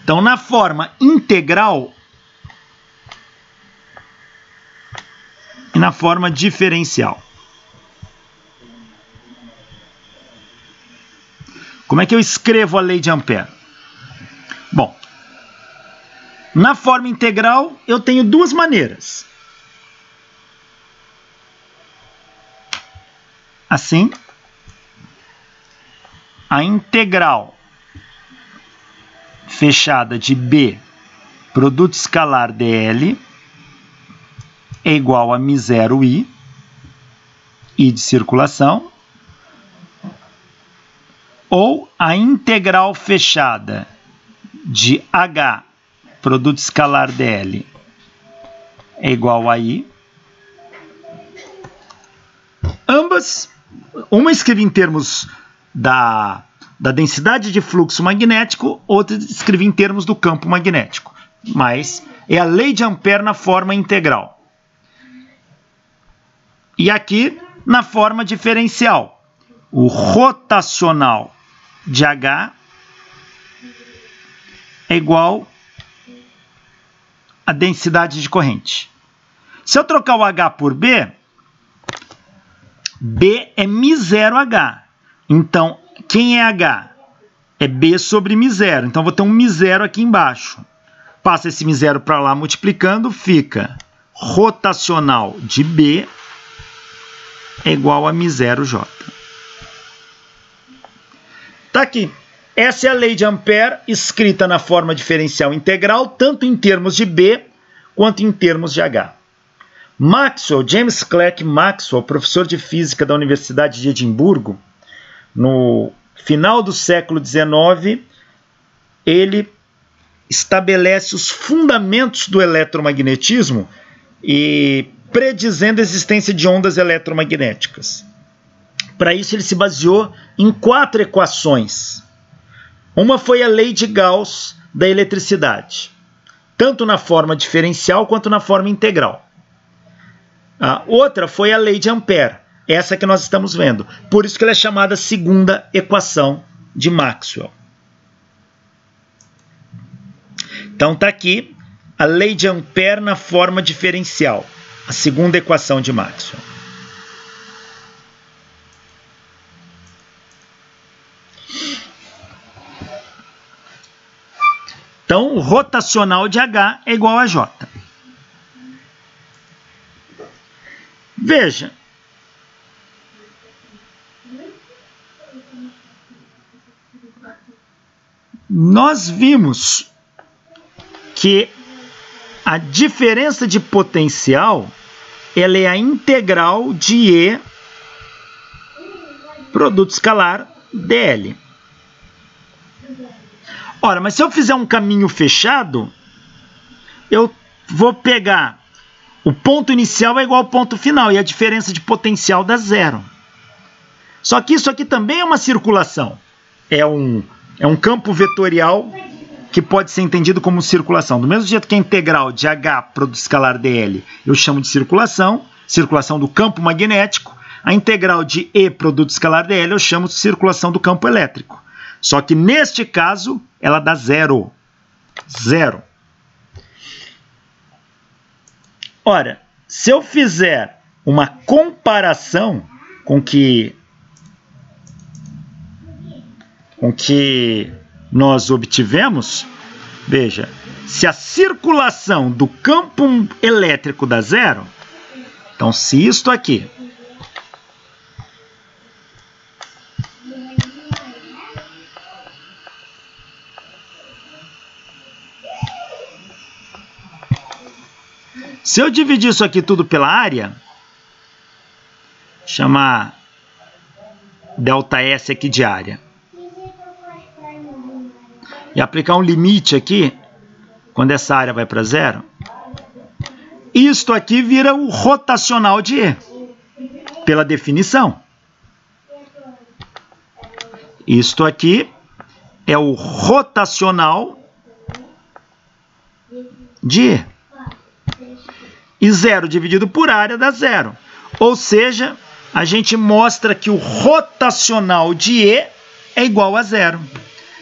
Então, na forma integral e na forma diferencial. Como é que eu escrevo a lei de Ampère? Bom, na forma integral eu tenho duas maneiras. Assim. a integral fechada de B, produto escalar dl, é igual a μ0i, I de circulação, ou a integral fechada de H, produto escalar dl, é igual a I. Ambas, uma escreve em termos da densidade de fluxo magnético, outra escreve em termos do campo magnético. Mas é a lei de Ampère na forma integral. E aqui, na forma diferencial, o rotacional de H é igual à densidade de corrente. Se eu trocar o H por B, B é μ0H. Então, quem é H? É B sobre μ0. Então, vou ter um μ0 aqui embaixo. Passa esse μ0 para lá multiplicando, fica rotacional de B é igual a μ0J. Tá aqui. Essa é a lei de Ampère escrita na forma diferencial integral, tanto em termos de B quanto em termos de H. Maxwell, James Clerk Maxwell, professor de física da Universidade de Edimburgo, no final do século XIX, ele estabelece os fundamentos do eletromagnetismo e predizendo a existência de ondas eletromagnéticas. Para isso, ele se baseou em 4 equações. Uma foi a lei de Gauss da eletricidade, tanto na forma diferencial quanto na forma integral. A outra foi a lei de Ampère, essa que nós estamos vendo. Por isso que ela é chamada segunda equação de Maxwell. Então está aqui a lei de Ampère na forma diferencial, a segunda equação de Maxwell. Então, o rotacional de H é igual a J. Veja. Nós vimos que a diferença de potencial ela é a integral de E produto escalar dl. Ora, mas se eu fizer um caminho fechado, eu vou pegar o ponto inicial é igual ao ponto final e a diferença de potencial dá zero. Só que isso aqui também é uma circulação. É um campo vetorial que pode ser entendido como circulação. Do mesmo jeito que a integral de H produto escalar dl eu chamo de circulação, circulação do campo magnético, a integral de E produto escalar dl eu chamo de circulação do campo elétrico. Só que neste caso ela dá zero. Zero. Ora, se eu fizer uma comparação com que nós obtivemos, veja, se a circulação do campo elétrico dá zero, então se isto aqui se eu dividir isso aqui tudo pela área, chamar ΔS aqui de área, e aplicar um limite aqui, quando essa área vai para zero, isto aqui vira o rotacional de E, pela definição. Isto aqui é o rotacional de E. E zero dividido por área dá zero. Ou seja, a gente mostra que o rotacional de E é igual a zero.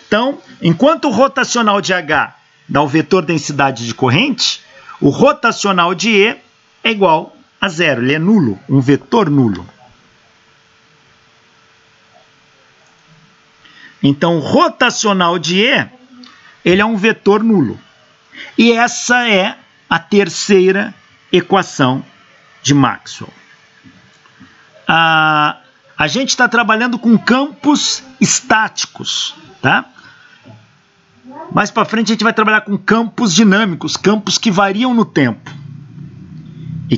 Então, enquanto o rotacional de H dá o vetor densidade de corrente, o rotacional de E é igual a zero. Ele é nulo, um vetor nulo. Então, o rotacional de E, ele é um vetor nulo. E essa é a terceira equação de Maxwell. A a gente está trabalhando com campos estáticos, tá? Mais para frente a gente vai trabalhar com campos dinâmicos, campos que variam no tempo. E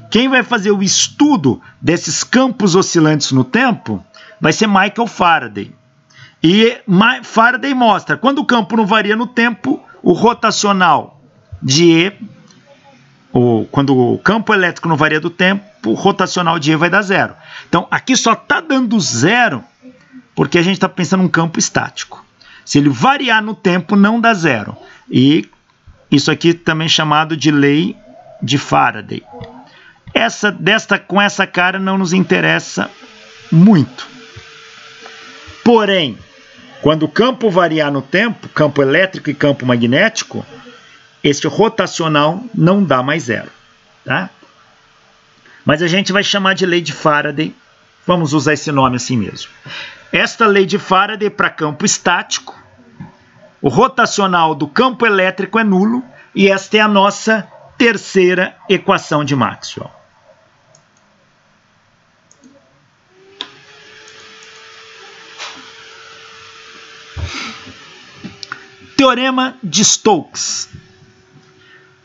quem vai fazer o estudo desses campos oscilantes no tempo vai ser Michael Faraday. E Faraday mostra, quando o campo não varia no tempo, o rotacional de E, quando o campo elétrico não varia do tempo, o rotacional de E vai dar zero. Então, aqui só está dando zero porque a gente está pensando num campo estático. Se ele variar no tempo, não dá zero. E isso aqui também é chamado de lei de Faraday. Com essa cara não nos interessa muito. Porém, quando o campo variar no tempo, campo elétrico e campo magnético, este rotacional não dá mais zero, tá? Mas a gente vai chamar de lei de Faraday. Vamos usar esse nome assim mesmo. Esta lei de Faraday para campo estático, o rotacional do campo elétrico é nulo, e esta é a nossa terceira equação de Maxwell. Teorema de Stokes.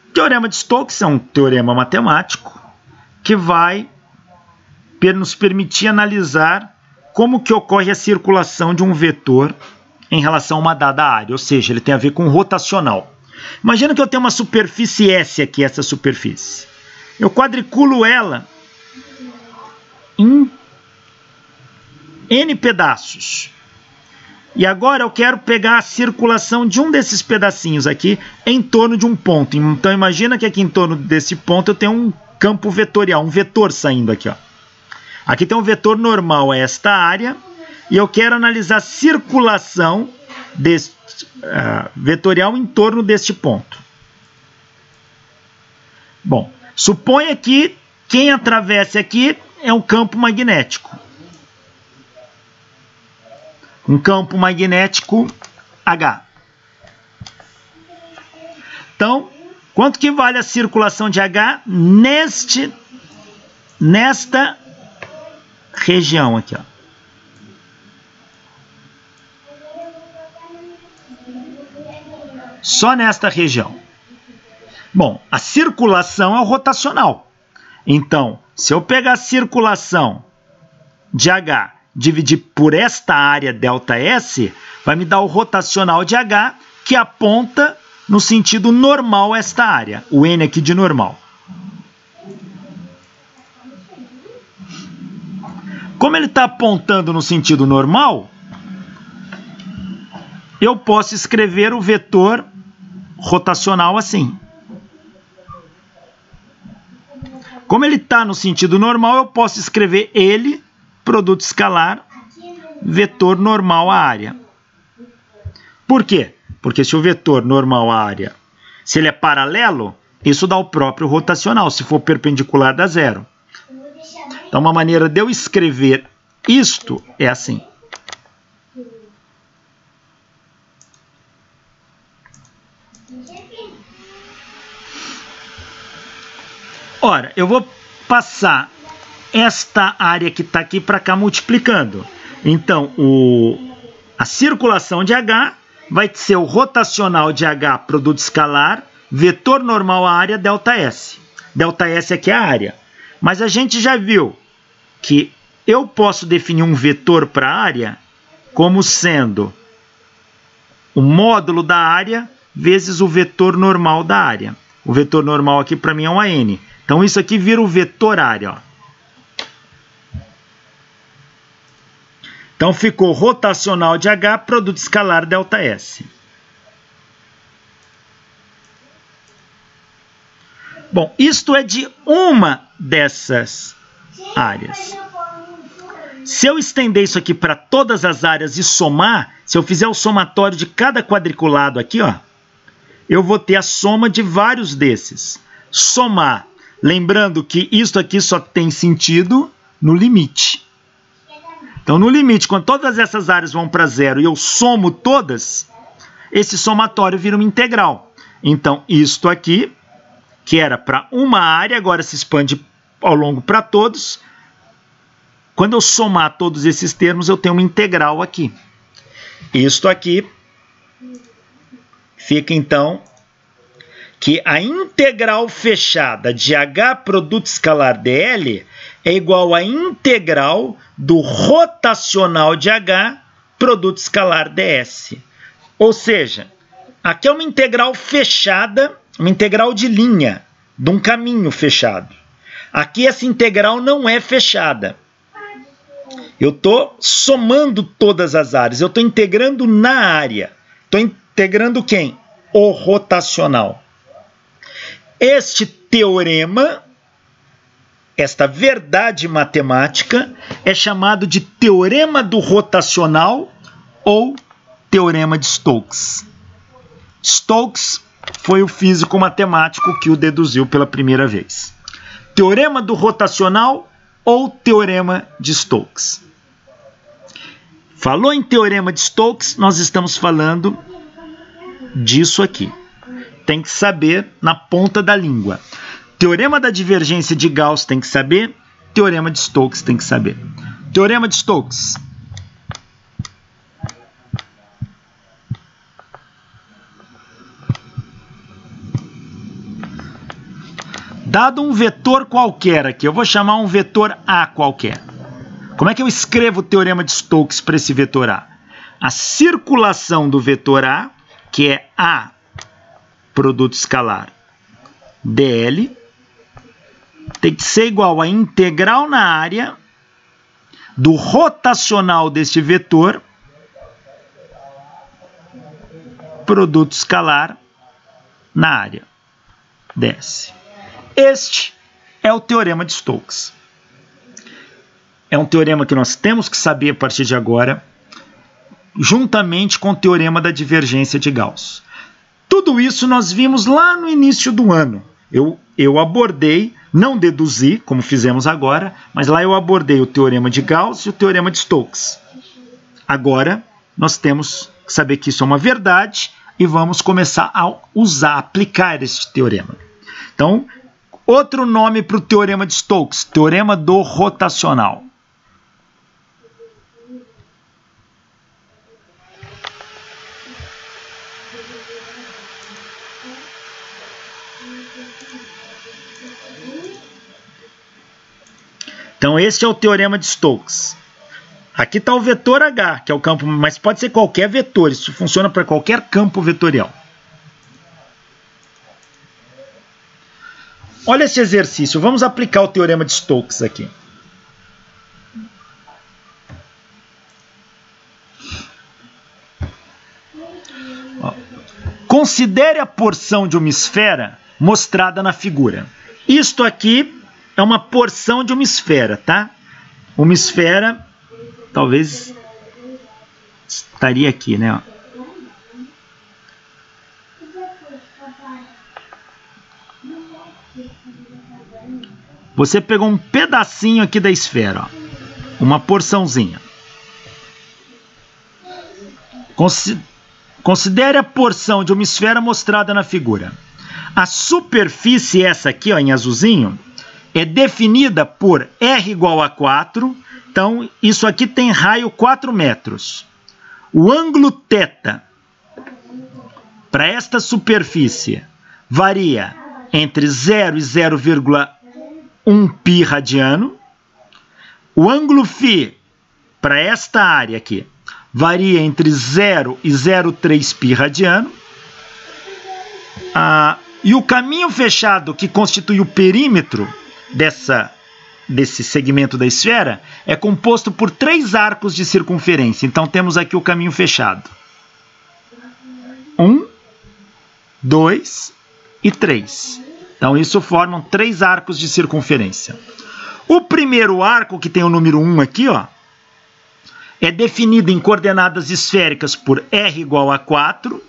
O teorema de Stokes é um teorema matemático que vai nos permitir analisar como que ocorre a circulação de um vetor em relação a uma dada área, ou seja, ele tem a ver com rotacional. Imagina que eu tenho uma superfície S aqui, essa superfície. Eu quadriculo ela em N pedaços. E agora eu quero pegar a circulação de um desses pedacinhos aqui em torno de um ponto. Então imagina que aqui em torno desse ponto eu tenho um campo vetorial, um vetor saindo aqui, ó. Aqui tem um vetor normal a esta área, e eu quero analisar a circulação vetorial em torno deste ponto. Bom, suponha que quem atravessa aqui é um campo magnético. Um campo magnético H. Então, quanto que vale a circulação de H nesta região aqui, ó? Só nesta região. Bom, a circulação é o rotacional. Então, se eu pegar a circulação de H, dividir por esta área ΔS, vai me dar o rotacional de H, que aponta no sentido normal a esta área. O N aqui de normal. Como ele está apontando no sentido normal, eu posso escrever o vetor rotacional assim. Como ele está no sentido normal, eu posso escrever ele, produto escalar, vetor normal à área. Por quê? Porque se o vetor normal à área, se ele é paralelo, isso dá o próprio rotacional. Se for perpendicular, dá zero. Então, uma maneira de eu escrever isto é assim. Ora, eu vou passar esta área que está aqui para cá multiplicando. Então, a circulação de H vai ser o rotacional de H, produto escalar, vetor normal à área, ΔS. ΔS aqui é a área. Mas a gente já viu que eu posso definir um vetor para a área como sendo o módulo da área vezes o vetor normal da área. O vetor normal aqui para mim é um AN. Então isso aqui vira o vetor área, ó. Então ficou rotacional de H, produto escalar ΔS. Bom, isto é de uma dessas áreas. Se eu estender isso aqui para todas as áreas e somar, se eu fizer o somatório de cada quadriculado aqui, ó, eu vou ter a soma de vários desses. Somar, lembrando que isso aqui só tem sentido no limite. Então, no limite, quando todas essas áreas vão para zero e eu somo todas, esse somatório vira uma integral. Então, isto aqui, que era para uma área, agora se expande ao longo para todos, Quando eu somar todos esses termos, eu tenho uma integral aqui. Isto aqui fica, então, que a integral fechada de H produto escalar dl é igual à integral do rotacional de H produto escalar ds. Ou seja, aqui é uma integral fechada, uma integral de linha, de um caminho fechado. Aqui essa integral não é fechada. Eu estou somando todas as áreas, eu estou integrando na área. Estou integrando quem? O rotacional. Este teorema, esta verdade matemática, é chamado de teorema do rotacional ou teorema de Stokes. Stokes foi o físico matemático que o deduziu pela primeira vez. Teorema do rotacional ou teorema de Stokes. Falou em teorema de Stokes, nós estamos falando disso aqui. Tem que saber na ponta da língua. Teorema da divergência de Gauss tem que saber, teorema de Stokes tem que saber. Teorema de Stokes. Dado um vetor qualquer aqui, eu vou chamar um vetor A qualquer. Como é que eu escrevo o teorema de Stokes para esse vetor A? A circulação do vetor A, que é A produto escalar dl, tem que ser igual à integral na área do rotacional deste vetor produto escalar na área ds. Este é o teorema de Stokes. É um teorema que nós temos que saber a partir de agora, juntamente com o teorema da divergência de Gauss. Tudo isso nós vimos lá no início do ano. Eu abordei, não deduzi, como fizemos agora, mas lá eu abordei o teorema de Gauss e o teorema de Stokes. Agora, nós temos que saber que isso é uma verdade e vamos começar a usar, aplicar este teorema. Então, outro nome para o teorema de Stokes, teorema do rotacional. Então, este é o teorema de Stokes. Aqui está o vetor H, que é o campo, mas pode ser qualquer vetor, isso funciona para qualquer campo vetorial. Olha esse exercício, vamos aplicar o teorema de Stokes aqui. Considere a porção de uma esfera mostrada na figura. Isto aqui é uma porção de uma esfera, tá? Uma esfera, talvez estaria aqui, né? Você pegou um pedacinho aqui da esfera, ó, uma porçãozinha. Considere a porção de uma esfera mostrada na figura. A superfície, essa aqui, ó, em azulzinho, é definida por R igual a 4. Então, isso aqui tem raio 4 metros. O ângulo θ para esta superfície varia entre 0 e 0,1 π radiano. O ângulo φ para esta área aqui varia entre 0 e 0,3 π radiano. E o caminho fechado que constitui o perímetro desse segmento da esfera é composto por 3 arcos de circunferência. Então, temos aqui o caminho fechado. 1, 2 e 3. Então, isso formam 3 arcos de circunferência. O primeiro arco, que tem o número 1 aqui, ó, é definido em coordenadas esféricas por R igual a 4.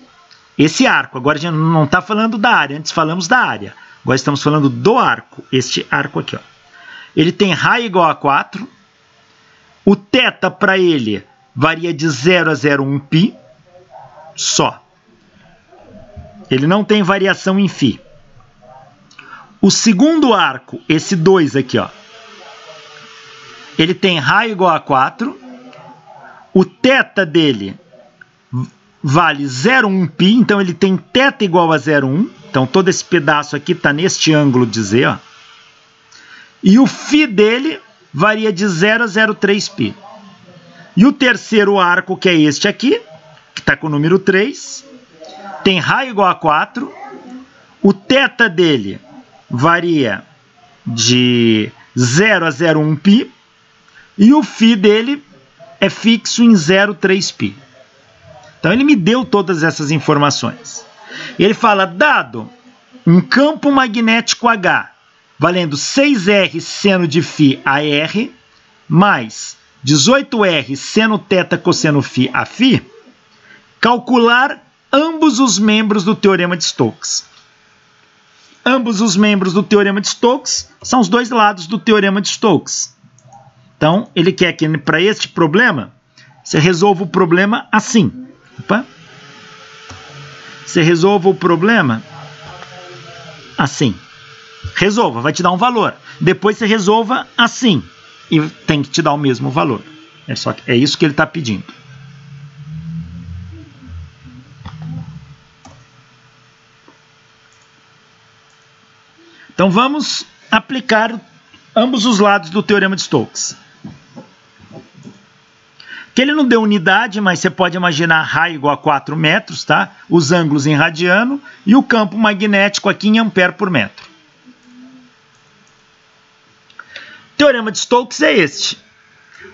Esse arco, agora a gente não está falando da área, antes falamos da área. Agora estamos falando do arco, este arco aqui, ó. Ele tem raio igual a 4. O θ para ele varia de 0 a 0,1 π só. Ele não tem variação em φ. O segundo arco, esse 2 aqui, ó, ele tem raio igual a 4, o θ dele vale 0,1 π, então ele tem θ igual a 0,1, então todo esse pedaço aqui está neste ângulo de Z, ó. E o φ dele varia de 0 a 0,3 π. E o terceiro arco, que é este aqui, que está com o número 3, tem raio igual a 4, o θ dele varia de 0 a 0,1 π, e o φ dele é fixo em 0,3 π. Então ele me deu todas essas informações. Ele fala, dado um campo magnético H, valendo 6R seno de φ a R, mais 18R seno θ cosseno φ a φ, calcular ambos os membros do Teorema de Stokes. Ambos os membros do Teorema de Stokes são os dois lados do Teorema de Stokes. Então, ele quer que para este problema, você resolva o problema assim. Opa. Você resolva o problema assim. Resolva, vai te dar um valor. Depois você resolva assim. E tem que te dar o mesmo valor. É isso que ele está pedindo. Então vamos aplicar ambos os lados do Teorema de Stokes. Que ele não deu unidade, mas você pode imaginar raio igual a 4 metros, tá? Os ângulos em radiano e o campo magnético aqui em ampere por metro. O Teorema de Stokes é este.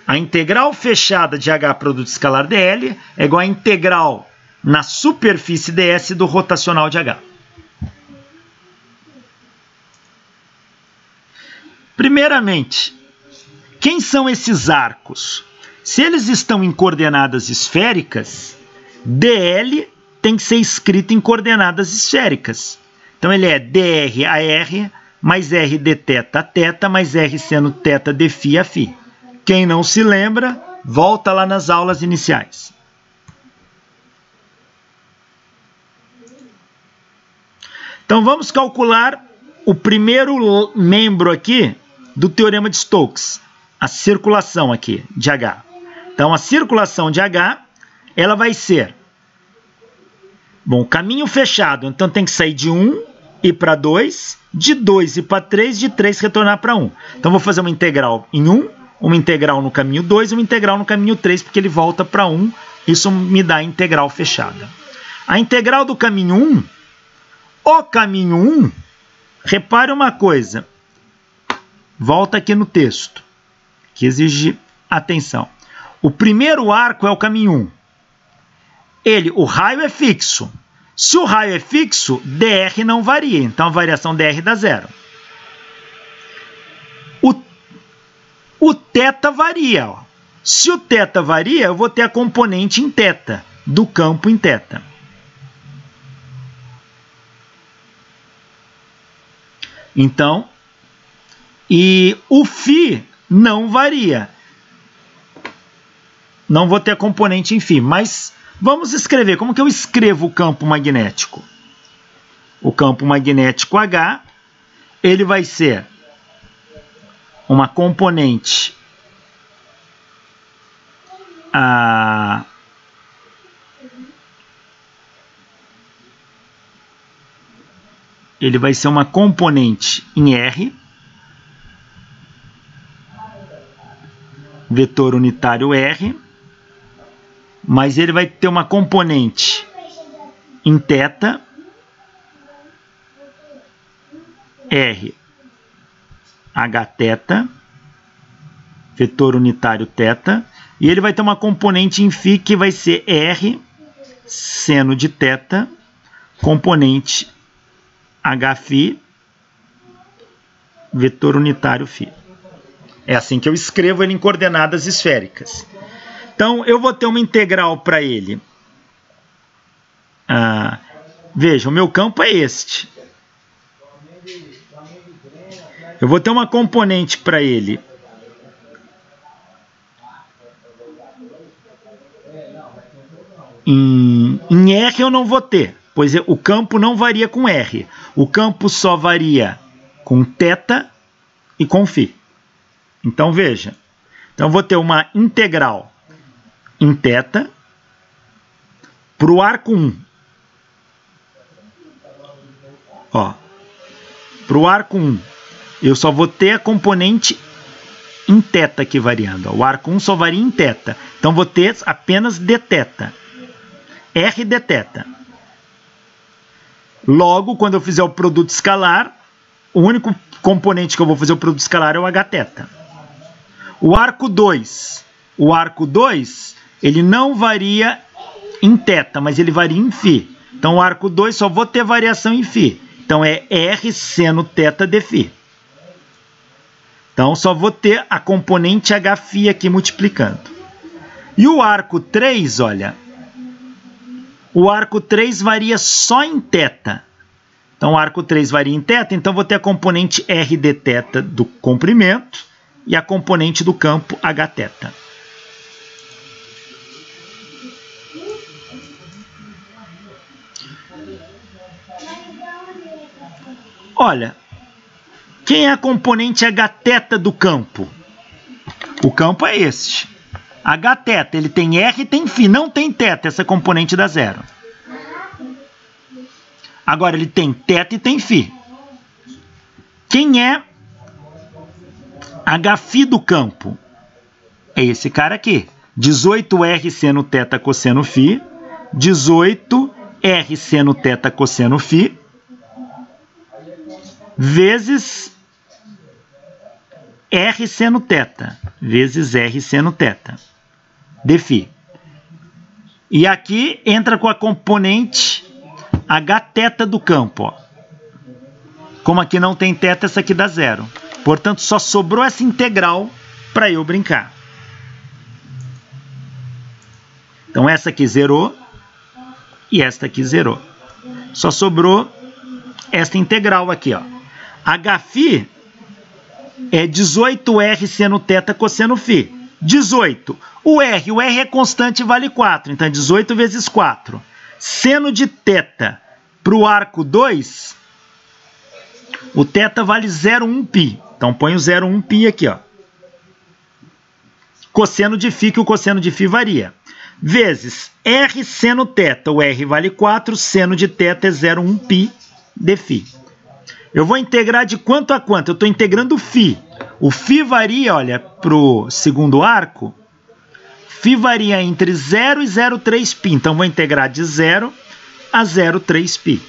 A integral fechada de H produto escalar dl é igual à integral na superfície ds do rotacional de H. Primeiramente, quem são esses arcos? Se eles estão em coordenadas esféricas, dl tem que ser escrito em coordenadas esféricas. Então ele é dr a r mais r d θ a θ mais r seno θ d φ a φ. Quem não se lembra, volta lá nas aulas iniciais. Então vamos calcular o primeiro membro aqui do Teorema de Stokes, a circulação aqui de H. Então a circulação de H, ela vai ser, bom, caminho fechado, então tem que sair de 1 e para 2, de 2 e para 3, de 3 retornar para 1. Então vou fazer uma integral em 1, uma integral no caminho 2 e uma integral no caminho 3, porque ele volta para 1, isso me dá a integral fechada. A integral do caminho 1, o caminho 1, repare uma coisa, volta aqui no texto, que exige atenção. O primeiro arco é o caminho 1. O raio é fixo. Se o raio é fixo, dr não varia. Então a variação dr dá 0. O θ varia. Ó. Se o θ varia, eu vou ter a componente em θ, do campo em θ. Então, e o φ não varia. Não vou ter a componente em φ, mas vamos escrever. Como que eu escrevo o campo magnético? O campo magnético H, ele vai ser uma componente ele vai ser uma componente em R, vetor unitário R, mas ele vai ter uma componente em θ, R, Hθ, vetor unitário θ, e ele vai ter uma componente em φ que vai ser R, seno de θ, componente Hφ, vetor unitário φ. É assim que eu escrevo ele em coordenadas esféricas. Então, eu vou ter uma integral para ele. Veja, o meu campo é este. Eu vou ter uma componente para ele. Em R eu não vou ter, pois o campo não varia com R. O campo só varia com θ e com φ. Então, veja, Então, eu vou ter uma integral em θ para o arco 1. Para o arco 1, eu só vou ter a componente em θ aqui variando. O arco 1 só varia em θ. Então, vou ter apenas dθ. R dθ. Logo, quando eu fizer o produto escalar, o único componente que eu vou fazer o produto escalar é o hθ. O arco 2. O arco 2, ele não varia em θ, mas ele varia em φ. Então, o arco 2 só vou ter variação em φ. Então, é R seno θ dφ. Então, só vou ter a componente hφ aqui multiplicando. E o arco 3, olha, o arco 3 varia só em θ. Então, o arco 3 varia em θ, então vou ter a componente R dθ do comprimento e a componente do campo hθ. Olha, quem é a componente hθ do campo? O campo é este. Hθ, ele tem R e tem φ, não tem θ, essa componente dá zero. Agora, ele tem θ e tem φ. Quem é hφ do campo? É esse cara aqui. 18R seno θ cosseno φ, 18R seno θ cosseno φ, vezes R seno θ, vezes R seno θ, dφ. E aqui entra com a componente hθ do campo. Ó. Como aqui não tem θ, essa aqui dá zero. Portanto, só sobrou essa integral para eu brincar. Então, essa aqui zerou e esta aqui zerou. Só sobrou esta integral aqui. Ó. Hφ é 18R seno θ cosseno φ. 18. O R é constante e vale 4. Então, é 18 vezes 4. Seno de θ para o arco 2, o θ vale 0,1π. Então, põe o 0,1π aqui. Ó. Cosseno de φ, que o cosseno de φ varia. Vezes R seno θ. O R vale 4, seno de θ é 0,1π dφ. Eu vou integrar de quanto a quanto? Eu estou integrando φ. O φ varia, olha, para o segundo arco, φ varia entre 0 e 0,3π. Então, vou integrar de 0 a 0,3π.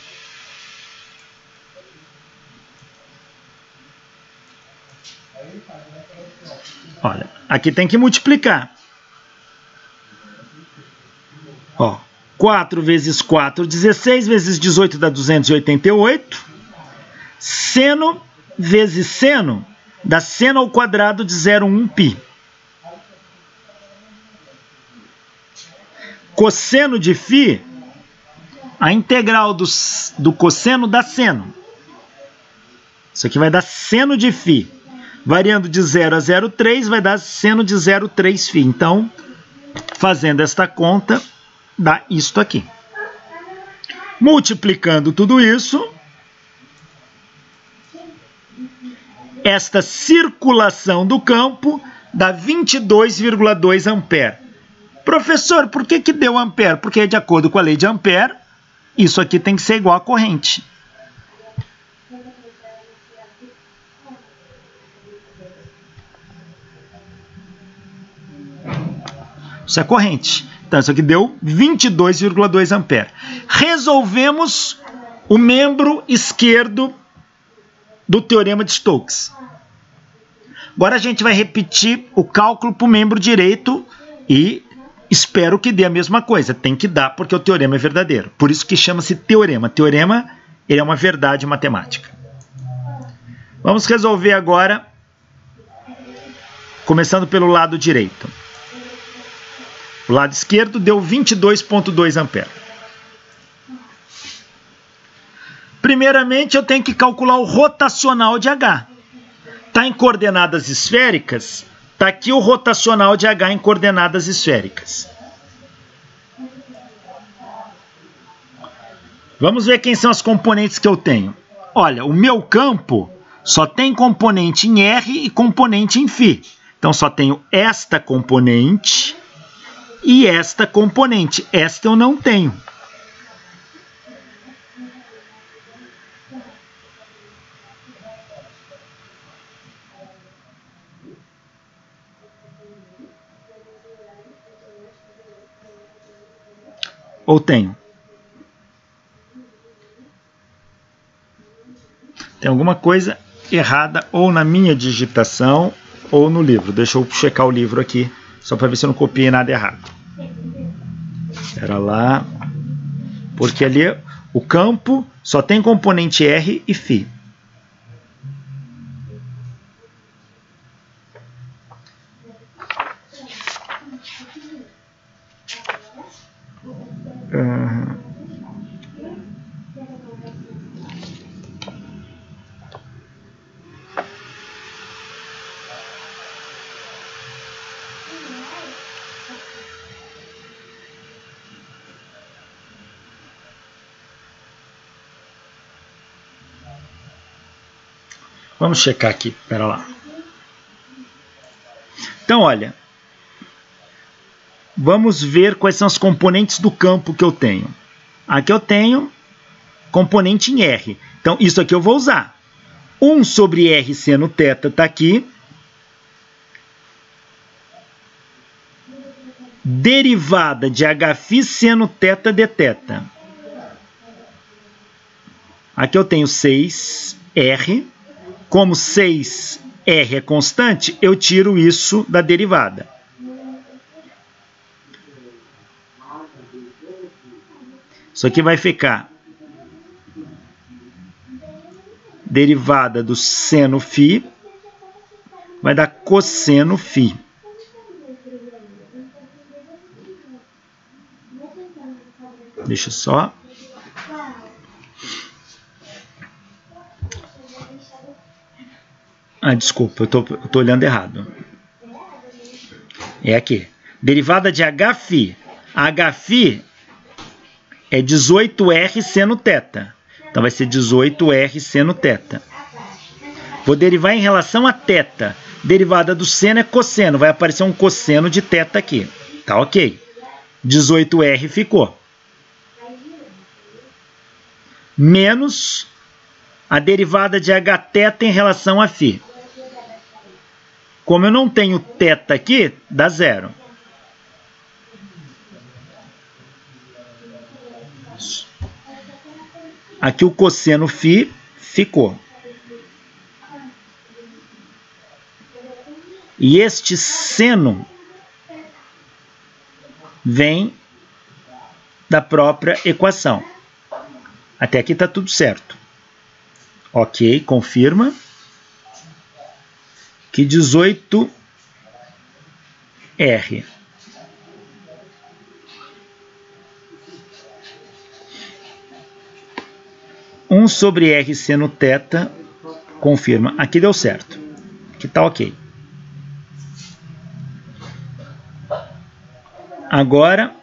Olha, aqui tem que multiplicar. Ó, 4 vezes 4, 16, vezes 18 dá 288. Seno vezes seno dá seno ao quadrado de 0,1π. Cosseno de φ, a integral do cosseno dá seno. Isso aqui vai dar seno de φ. Variando de 0 a 0,3 vai dar seno de 0,3φ. Então, fazendo esta conta, dá isto aqui. Multiplicando tudo isso, esta circulação do campo dá 22,2 ampere. Professor, por que deu ampere? Porque, de acordo com a lei de Ampere, isso aqui tem que ser igual à corrente. Isso é corrente. Então, isso aqui deu 22,2 ampere. Resolvemos o membro esquerdo do teorema de Stokes. Agora a gente vai repetir o cálculo para o membro direito e espero que dê a mesma coisa. Tem que dar porque o teorema é verdadeiro. Por isso que chama-se teorema. Teorema ele é uma verdade matemática. Vamos resolver agora, começando pelo lado direito. O lado esquerdo deu 22,2 ampere. Primeiramente, eu tenho que calcular o rotacional de H. Está em coordenadas esféricas, está aqui o rotacional de H em coordenadas esféricas. Vamos ver quem são as componentes que eu tenho. Olha, o meu campo só tem componente em R e componente em φ. Então, só tenho esta componente e esta componente. Esta eu não tenho. Ou tenho? Tem alguma coisa errada ou na minha digitação ou no livro. Deixa eu checar o livro aqui, só para ver se eu não copiei nada errado. Espera lá. Porque ali o campo só tem componente R e φ. Vamos checar aqui, espera lá. Então, olha, vamos ver quais são as componentes do campo que eu tenho. Aqui eu tenho componente em R. Então, isso aqui eu vou usar. 1 sobre R seno θ está aqui. Derivada de Hφ seno θ dθ. Aqui eu tenho 6R. Como 6R é constante, eu tiro isso da derivada. Isso aqui vai ficar derivada do seno φ, vai dar cosseno φ. Deixa só. Desculpa, eu tô olhando errado. É aqui. Derivada de Hφ. Hφ é 18R seno θ. Então vai ser 18R seno θ. Vou derivar em relação a θ. Derivada do seno é cosseno. Vai aparecer um cosseno de θ aqui. Tá ok. 18R ficou. Menos a derivada de Hθ em relação a φ. Como eu não tenho θ aqui, dá zero. Aqui o cosseno φ ficou. E este seno vem da própria equação. Até aqui está tudo certo. Ok, confirma. Que 18R 1 sobre R seno θ, confirma. Aqui deu certo. Aqui está ok. Agora,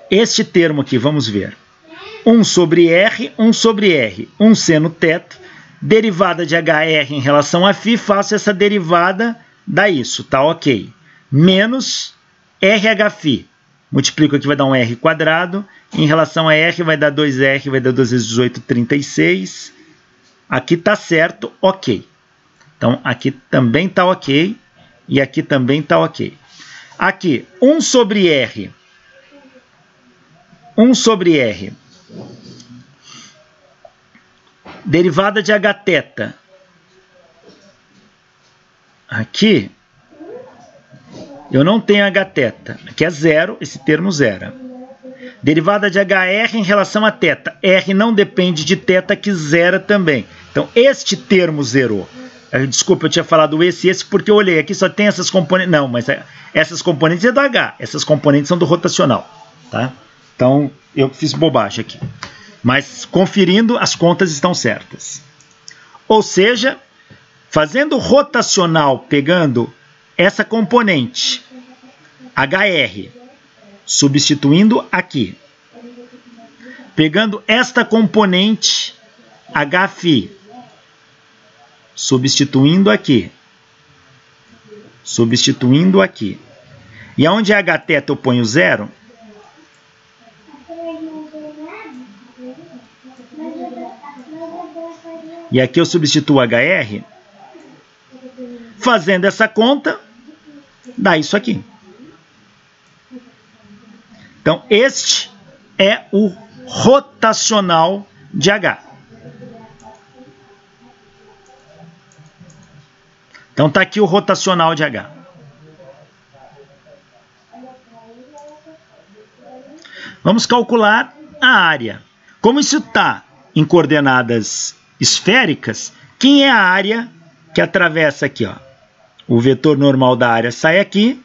este termo aqui, vamos ver. 1 sobre R, 1 sobre R, 1 seno θ, derivada de HR em relação a φ, faço essa derivada, dá isso, tá ok. Menos RHφ. Multiplico aqui, vai dar um R quadrado. Em relação a R, vai dar 2R, vai dar 2 vezes 18, 36. Aqui tá certo, ok. Então, aqui também tá ok. E aqui também tá ok. Aqui, 1 sobre R. 1 sobre R. Derivada de Hθ. Aqui, eu não tenho Hθ. Aqui é zero, esse termo zero. Derivada de HR em relação a θ. R não depende de θ, que zera também. Então, este termo zerou. Desculpa, eu tinha falado esse porque eu olhei aqui, só tem essas componentes. Não, mas essas componentes é do H. Essas componentes são do rotacional. Tá? Então, eu fiz bobagem aqui. Mas, conferindo, as contas estão certas. Ou seja, fazendo rotacional, pegando essa componente, HR, substituindo aqui. Pegando esta componente, Hφ, substituindo aqui. Substituindo aqui. E onde é Hθ eu ponho 0. E aqui eu substituo HR. Fazendo essa conta, dá isso aqui. Então, este é o rotacional de H. Então, está aqui o rotacional de H. Vamos calcular a área. Como isso está em coordenadas esféricas, quem é a área que atravessa aqui? Ó? O vetor normal da área sai aqui.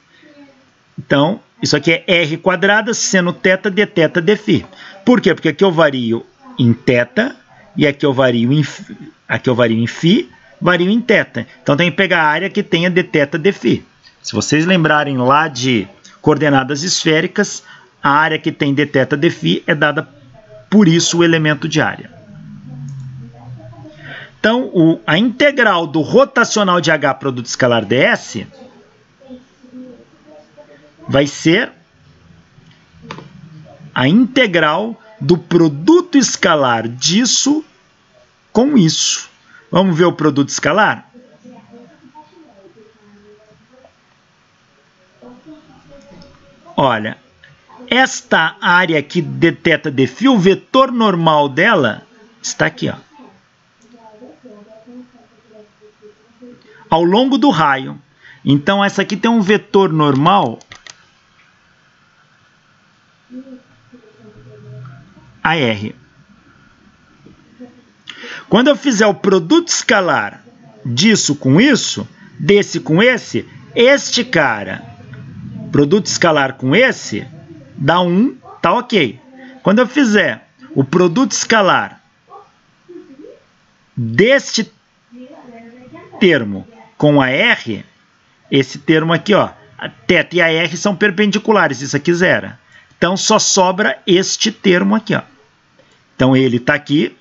Então, isso aqui é R² seno θ dθ dφ. Por quê? Porque aqui eu vario em θ e aqui eu vario em φ, vario em θ. Então, tem que pegar a área que tenha dθ dφ. Se vocês lembrarem lá de coordenadas esféricas, a área que tem dθ dφ é dada por isso o elemento de área. Então, a integral do rotacional de H produto escalar ds vai ser a integral do produto escalar disso com isso. Vamos ver o produto escalar? Olha, esta área aqui dθ dφ, o vetor normal dela está aqui, ó. Ao longo do raio. Então, essa aqui tem um vetor normal AR. Quando eu fizer o produto escalar disso com isso, desse com esse, este cara, produto escalar com esse, dá 1, tá ok. Quando eu fizer o produto escalar deste termo com a R, esse termo aqui, ó, a θ e a R são perpendiculares, isso aqui zera. Então, só sobra este termo aqui, ó. Então, ele está aqui.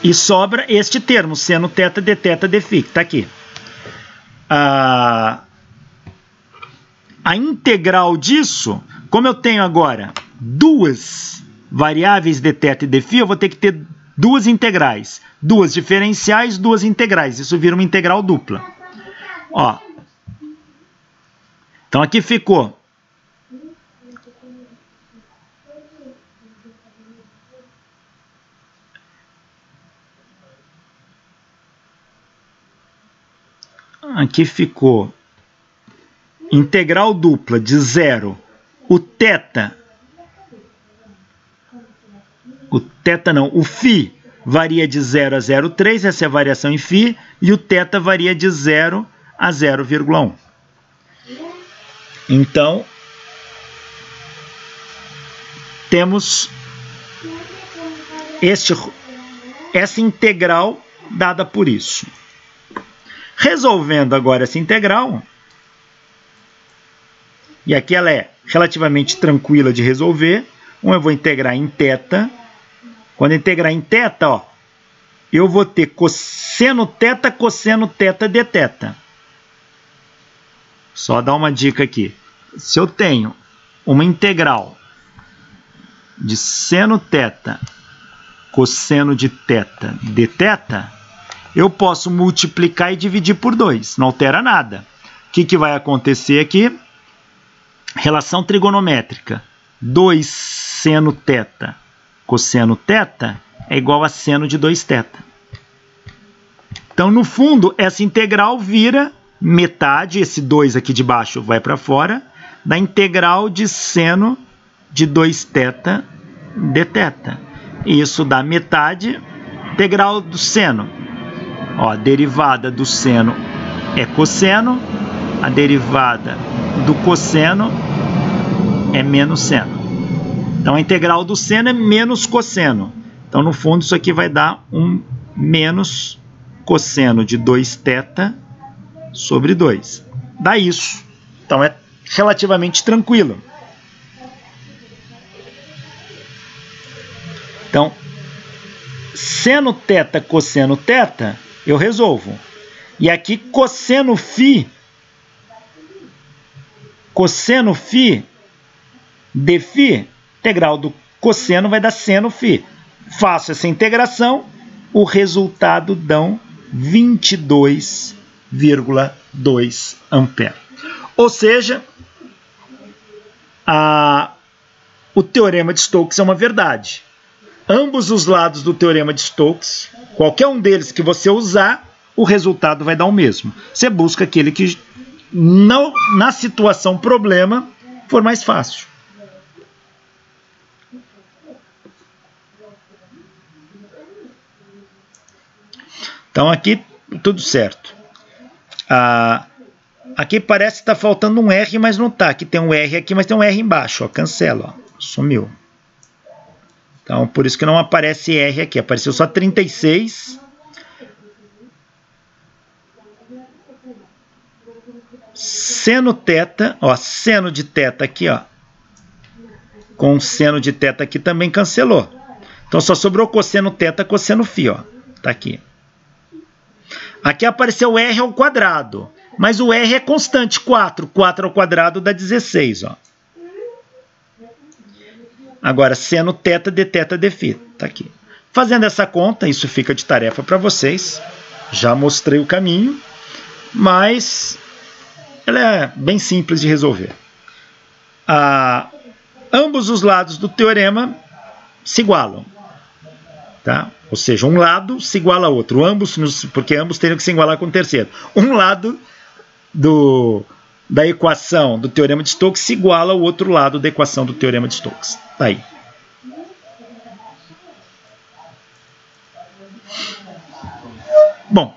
E sobra este termo, seno θ dθ dφ, que está aqui. A integral disso, como eu tenho agora duas variáveis dθ e dφ, eu vou ter que ter duas integrais. Duas diferenciais, duas integrais. Isso vira uma integral dupla. Ó. Então, aqui ficou. Aqui ficou integral dupla de 0. O φ varia de 0 a 0,3, essa é a variação em φ, e o θ varia de 0 a 0,1. Então, temos essa integral dada por isso. Resolvendo agora essa integral, e aqui ela é relativamente tranquila de resolver, eu vou integrar em θ. Quando eu integrar em θ, ó, eu vou ter cosseno θ dθ. Só dar uma dica aqui. Se eu tenho uma integral de seno θ cosseno de θ dθ, eu posso multiplicar e dividir por 2. Não altera nada. O que vai acontecer aqui? Relação trigonométrica. 2 seno θ cosseno θ é igual a seno de 2θ. Então, no fundo, essa integral vira metade, esse 2 aqui de baixo vai para fora, da integral de seno de 2θ dθ. Isso dá metade, integral do seno. Ó, a derivada do seno é cosseno, a derivada do cosseno é menos seno. Então, a integral do seno é menos cosseno. Então, no fundo, isso aqui vai dar um menos cosseno de 2θ sobre 2. Dá isso. Então, é relativamente tranquilo. Então, seno θ, cosseno θ, eu resolvo. E aqui, cosseno φ de φ, integral do cosseno vai dar seno φ. Faço essa integração, o resultado dão 22,2 ampere. Ou seja, o teorema de Stokes é uma verdade. Ambos os lados do teorema de Stokes, qualquer um deles que você usar, o resultado vai dar o mesmo. Você busca aquele que, não, na situação problema, for mais fácil. Então aqui tudo certo. Aqui parece que está faltando um R, mas não está. Aqui tem um R aqui, mas tem um R embaixo. Ó, cancela, ó, sumiu. Então por isso que não aparece R aqui. Apareceu só 36. Seno θ, ó, seno de θ aqui, ó, com seno de θ aqui também cancelou. Então só sobrou cosseno θ, cosseno φ, ó, tá aqui. Aqui apareceu R ao quadrado, mas o R é constante, 4. 4 ao quadrado dá 16, ó. Agora, seno θ de θ de φ, tá aqui. Fazendo essa conta, isso fica de tarefa para vocês. Já mostrei o caminho, mas ela é bem simples de resolver. Ambos os lados do teorema se igualam, tá? Ou seja, um lado se iguala ao outro, porque ambos teriam que se igualar com o terceiro. Um lado da equação do teorema de Stokes se iguala ao outro lado da equação do teorema de Stokes. Tá aí. Bom,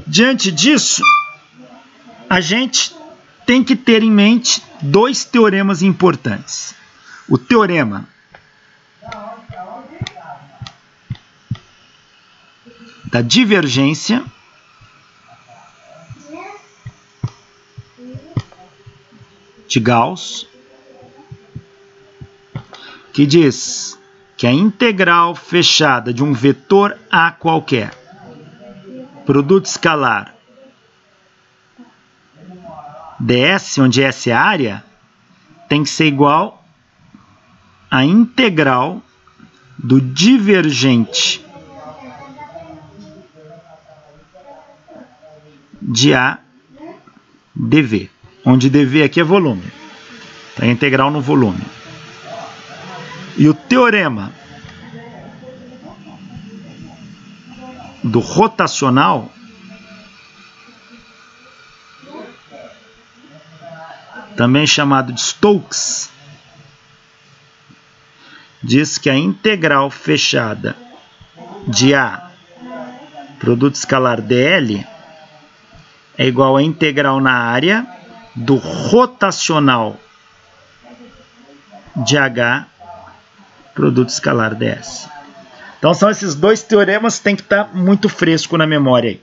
diante disso, a gente tem que ter em mente dois teoremas importantes. O teorema da divergência de Gauss, que diz que a integral fechada de um vetor A qualquer, produto escalar ds, onde S é a área, tem que ser igual à integral do divergente de A dV, onde dV aqui é volume, tá? Integral no volume. E o teorema do rotacional também chamado de Stokes, diz que a integral fechada de A, produto escalar dl, é igual à integral na área do rotacional de H, produto escalar ds. Então são esses dois teoremas que tem que estar muito fresco na memória aí.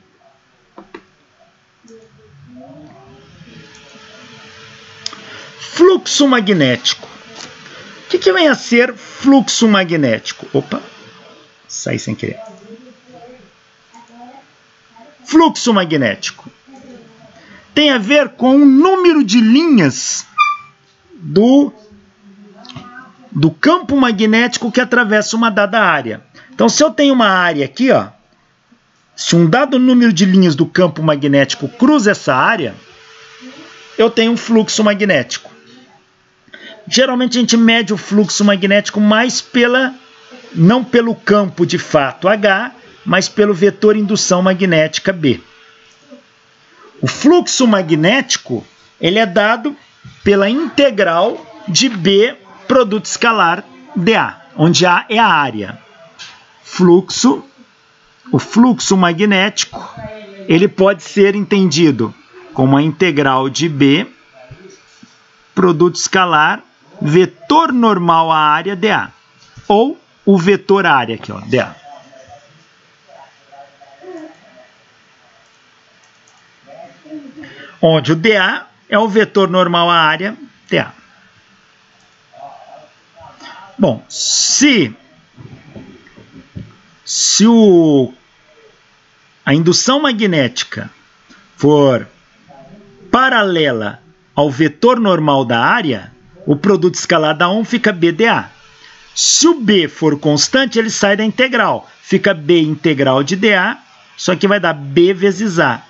Fluxo magnético. O que vem a ser fluxo magnético? Opa, saí sem querer. Fluxo magnético tem a ver com o número de linhas do campo magnético que atravessa uma dada área. Então, se eu tenho uma área aqui, ó, se um dado número de linhas do campo magnético cruza essa área, eu tenho um fluxo magnético. Geralmente a gente mede o fluxo magnético mais não pelo campo de fato H, mas pelo vetor indução magnética B. O fluxo magnético ele é dado pela integral de B produto escalar dA, onde A é a área. O fluxo magnético ele pode ser entendido como a integral de B produto escalar vetor normal à área dA, ou o vetor área aqui, ó, dA. Onde o dA é o vetor normal à área, TA. Bom, se a indução magnética for paralela ao vetor normal da área, o produto escalar da 1 fica BdA. Se o B for constante, ele sai da integral. Fica B integral de dA, só que vai dar B vezes A.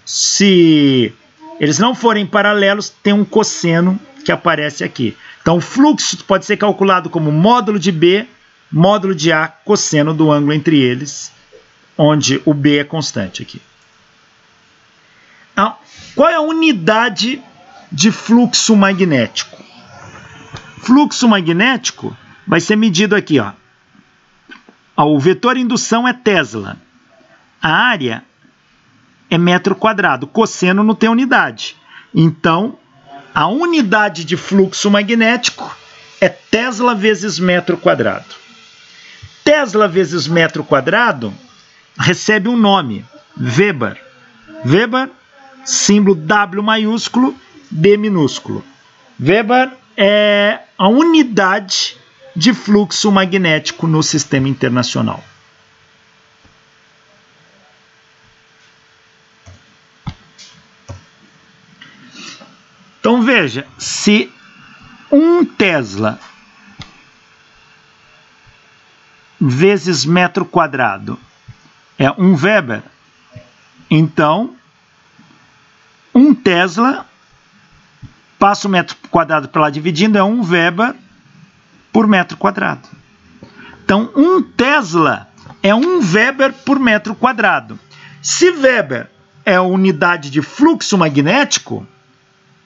Se eles não forem paralelos, tem um cosseno que aparece aqui. Então, o fluxo pode ser calculado como módulo de B, módulo de A, cosseno do ângulo entre eles, onde o B é constante aqui. Qual é a unidade de fluxo magnético? Fluxo magnético vai ser medido aqui, ó. O vetor indução é Tesla. A área é metro quadrado. Cosseno não tem unidade. Então, a unidade de fluxo magnético é Tesla vezes metro quadrado. Tesla vezes metro quadrado recebe um nome, Weber. Weber, símbolo W maiúsculo, B minúsculo. Weber é a unidade de fluxo magnético no sistema internacional. Então veja, se 1 Tesla vezes metro quadrado é 1 Weber, então 1 Tesla, passa o metro quadrado para lá dividindo, é 1 Weber por metro quadrado. Então, 1 Tesla é 1 Weber por metro quadrado. Se Weber é a unidade de fluxo magnético,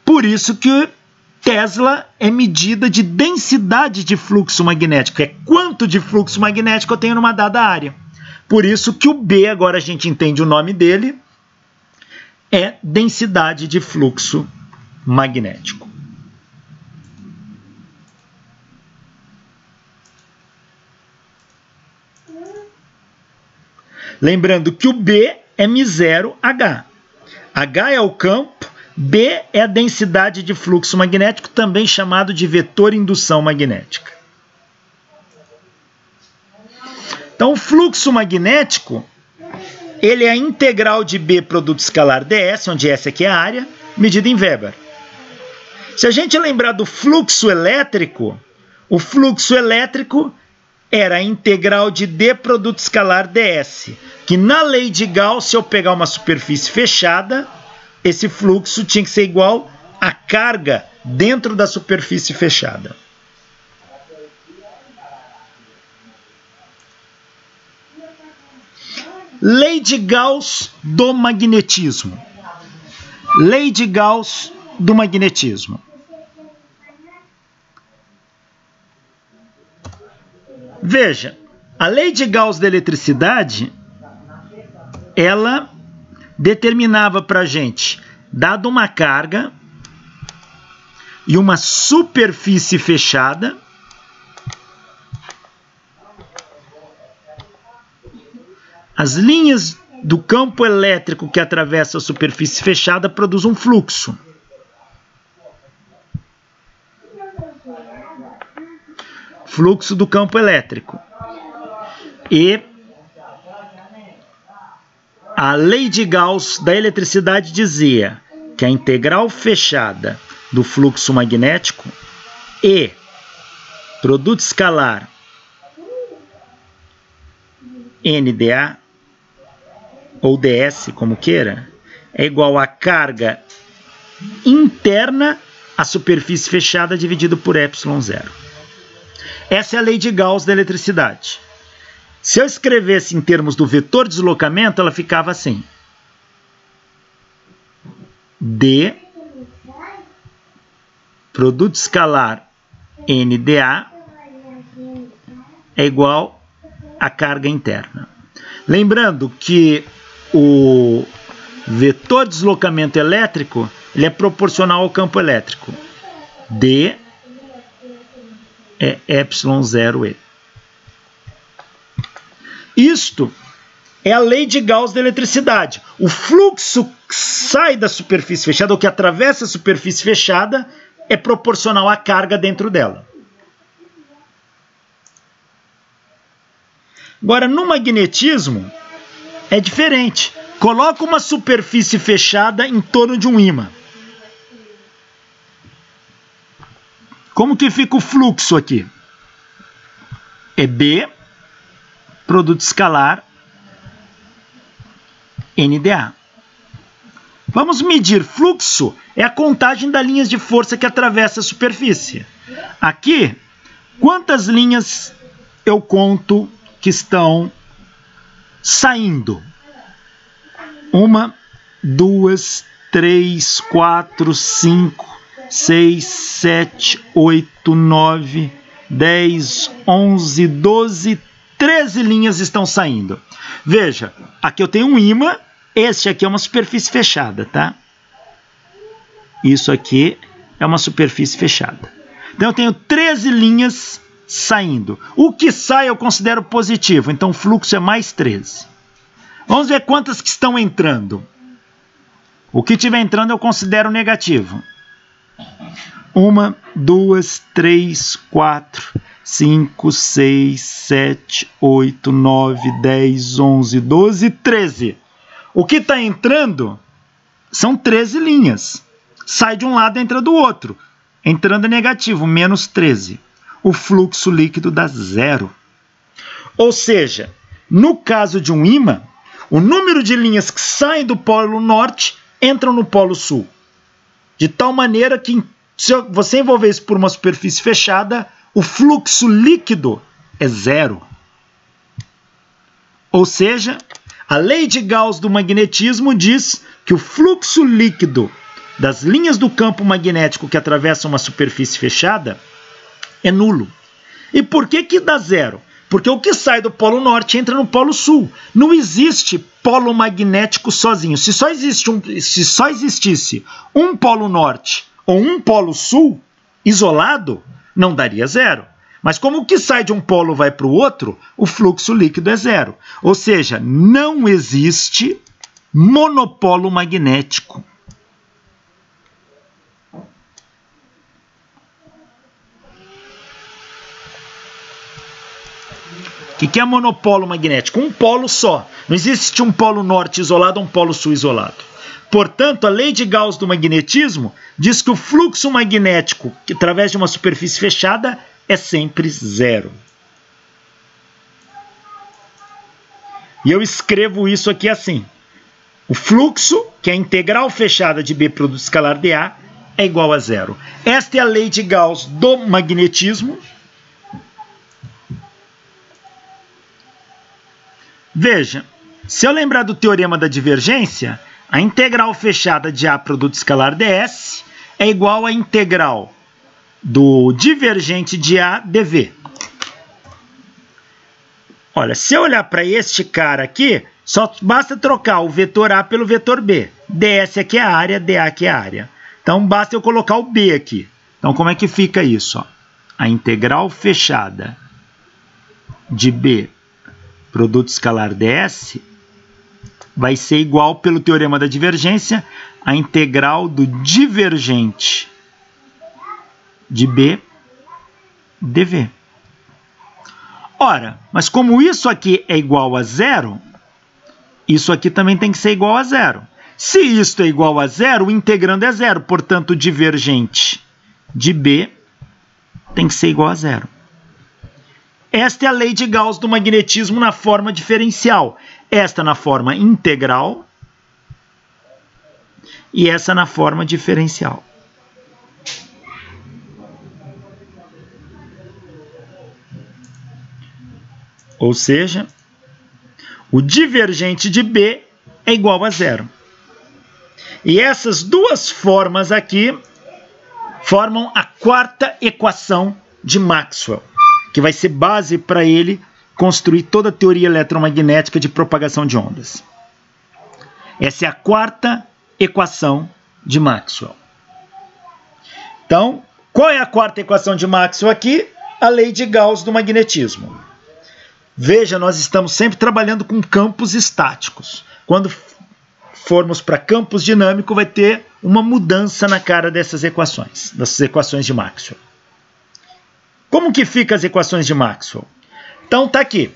por isso que Tesla é medida de densidade de fluxo magnético. É quanto de fluxo magnético eu tenho numa dada área. Por isso que o B, agora a gente entende o nome dele, é densidade de fluxo magnético. Lembrando que o B é μ0H. H é o campo, B é a densidade de fluxo magnético, também chamado de vetor indução magnética. Então, o fluxo magnético, ele é a integral de B produto escalar ds, onde S aqui é a área, medida em Weber. Se a gente lembrar do fluxo elétrico, o fluxo elétrico era a integral de D produto escalar ds, que na lei de Gauss, se eu pegar uma superfície fechada, esse fluxo tinha que ser igual à carga dentro da superfície fechada. Lei de Gauss do magnetismo. Lei de Gauss do magnetismo. Veja, a lei de Gauss da eletricidade, ela determinava para a gente, dado uma carga e uma superfície fechada, as linhas do campo elétrico que atravessa a superfície fechada produzem um fluxo. Fluxo do campo elétrico. E a lei de Gauss da eletricidade dizia que a integral fechada do fluxo magnético E produto escalar NdA, ou ds, como queira, é igual a carga interna à superfície fechada dividido por ε0. Essa é a lei de Gauss da eletricidade. Se eu escrevesse em termos do vetor de deslocamento, ela ficava assim. D produto escalar NdA é igual a carga interna. Lembrando que o vetor de deslocamento elétrico ele é proporcional ao campo elétrico. D é ε0E. Isto é a lei de Gauss da eletricidade. O fluxo que sai da superfície fechada, ou que atravessa a superfície fechada, é proporcional à carga dentro dela. Agora, no magnetismo, é diferente. Coloca uma superfície fechada em torno de um ímã. Como que fica o fluxo aqui? É B, produto escalar, NdA. Vamos medir fluxo, é a contagem das linhas de força que atravessa a superfície. Aqui, quantas linhas eu conto que estão saindo? 1, 2, 3, 4, 5, 6, 7, 8, 9, 10, 11, 12, 13 linhas estão saindo. Veja, aqui eu tenho um ímã, este aqui é uma superfície fechada, tá? Isso aqui é uma superfície fechada. Então eu tenho 13 linhas saindo. O que sai eu considero positivo, então o fluxo é mais 13. Vamos ver quantas que estão entrando. O que estiver entrando eu considero negativo. 1, 2, 3, 4, 5, 6, 7, 8, 9, 10, 11, 12, 13. O que está entrando são 13 linhas. Sai de um lado e entra do outro. Entrando é negativo, menos 13. O fluxo líquido dá 0. Ou seja, no caso de um ímã, o número de linhas que saem do polo norte entram no polo sul. De tal maneira que, se você envolver isso por uma superfície fechada, o fluxo líquido é 0. Ou seja, a lei de Gauss do magnetismo diz que o fluxo líquido das linhas do campo magnético que atravessam uma superfície fechada é nulo. E por que que dá 0? Porque o que sai do polo norte entra no polo sul. Não existe polo magnético sozinho. Se só existisse um polo norte ou um polo sul isolado, não daria 0. Mas como o que sai de um polo vai para o outro, o fluxo líquido é 0. Ou seja, não existe monopolo magnético. O que é monopolo magnético? Um polo só. Não existe um polo norte isolado ou um polo sul isolado. Portanto, a lei de Gauss do magnetismo diz que o fluxo magnético através de uma superfície fechada é sempre 0. E eu escrevo isso aqui assim. O fluxo, que é a integral fechada de B produto escalar dA, é igual a 0. Esta é a lei de Gauss do magnetismo. Veja, se eu lembrar do teorema da divergência, a integral fechada de A produto escalar ds é igual à integral do divergente de A dV. Olha, se eu olhar para este cara aqui, só basta trocar o vetor A pelo vetor B. ds aqui é a área, dA aqui é a área. Então basta eu colocar o B aqui. Então como é que fica isso? Ó? A integral fechada de B produto escalar ds vai ser igual, pelo teorema da divergência, a integral do divergente de B dV. Ora, mas como isso aqui é igual a 0, isso aqui também tem que ser igual a 0. Se isto é igual a 0, o integrando é 0. Portanto, o divergente de B tem que ser igual a 0. Esta é a lei de Gauss do magnetismo na forma diferencial. Esta na forma integral e essa na forma diferencial. Ou seja, o divergente de B é igual a 0. E essas duas formas aqui formam a quarta equação de Maxwell, que vai ser base para ele construir toda a teoria eletromagnética de propagação de ondas. Essa é a quarta equação de Maxwell. Então, qual é a quarta equação de Maxwell aqui? A lei de Gauss do magnetismo. Veja, nós estamos sempre trabalhando com campos estáticos. Quando formos para campos dinâmicos, vai ter uma mudança na cara dessas equações de Maxwell. Como que ficam as equações de Maxwell? Então tá aqui.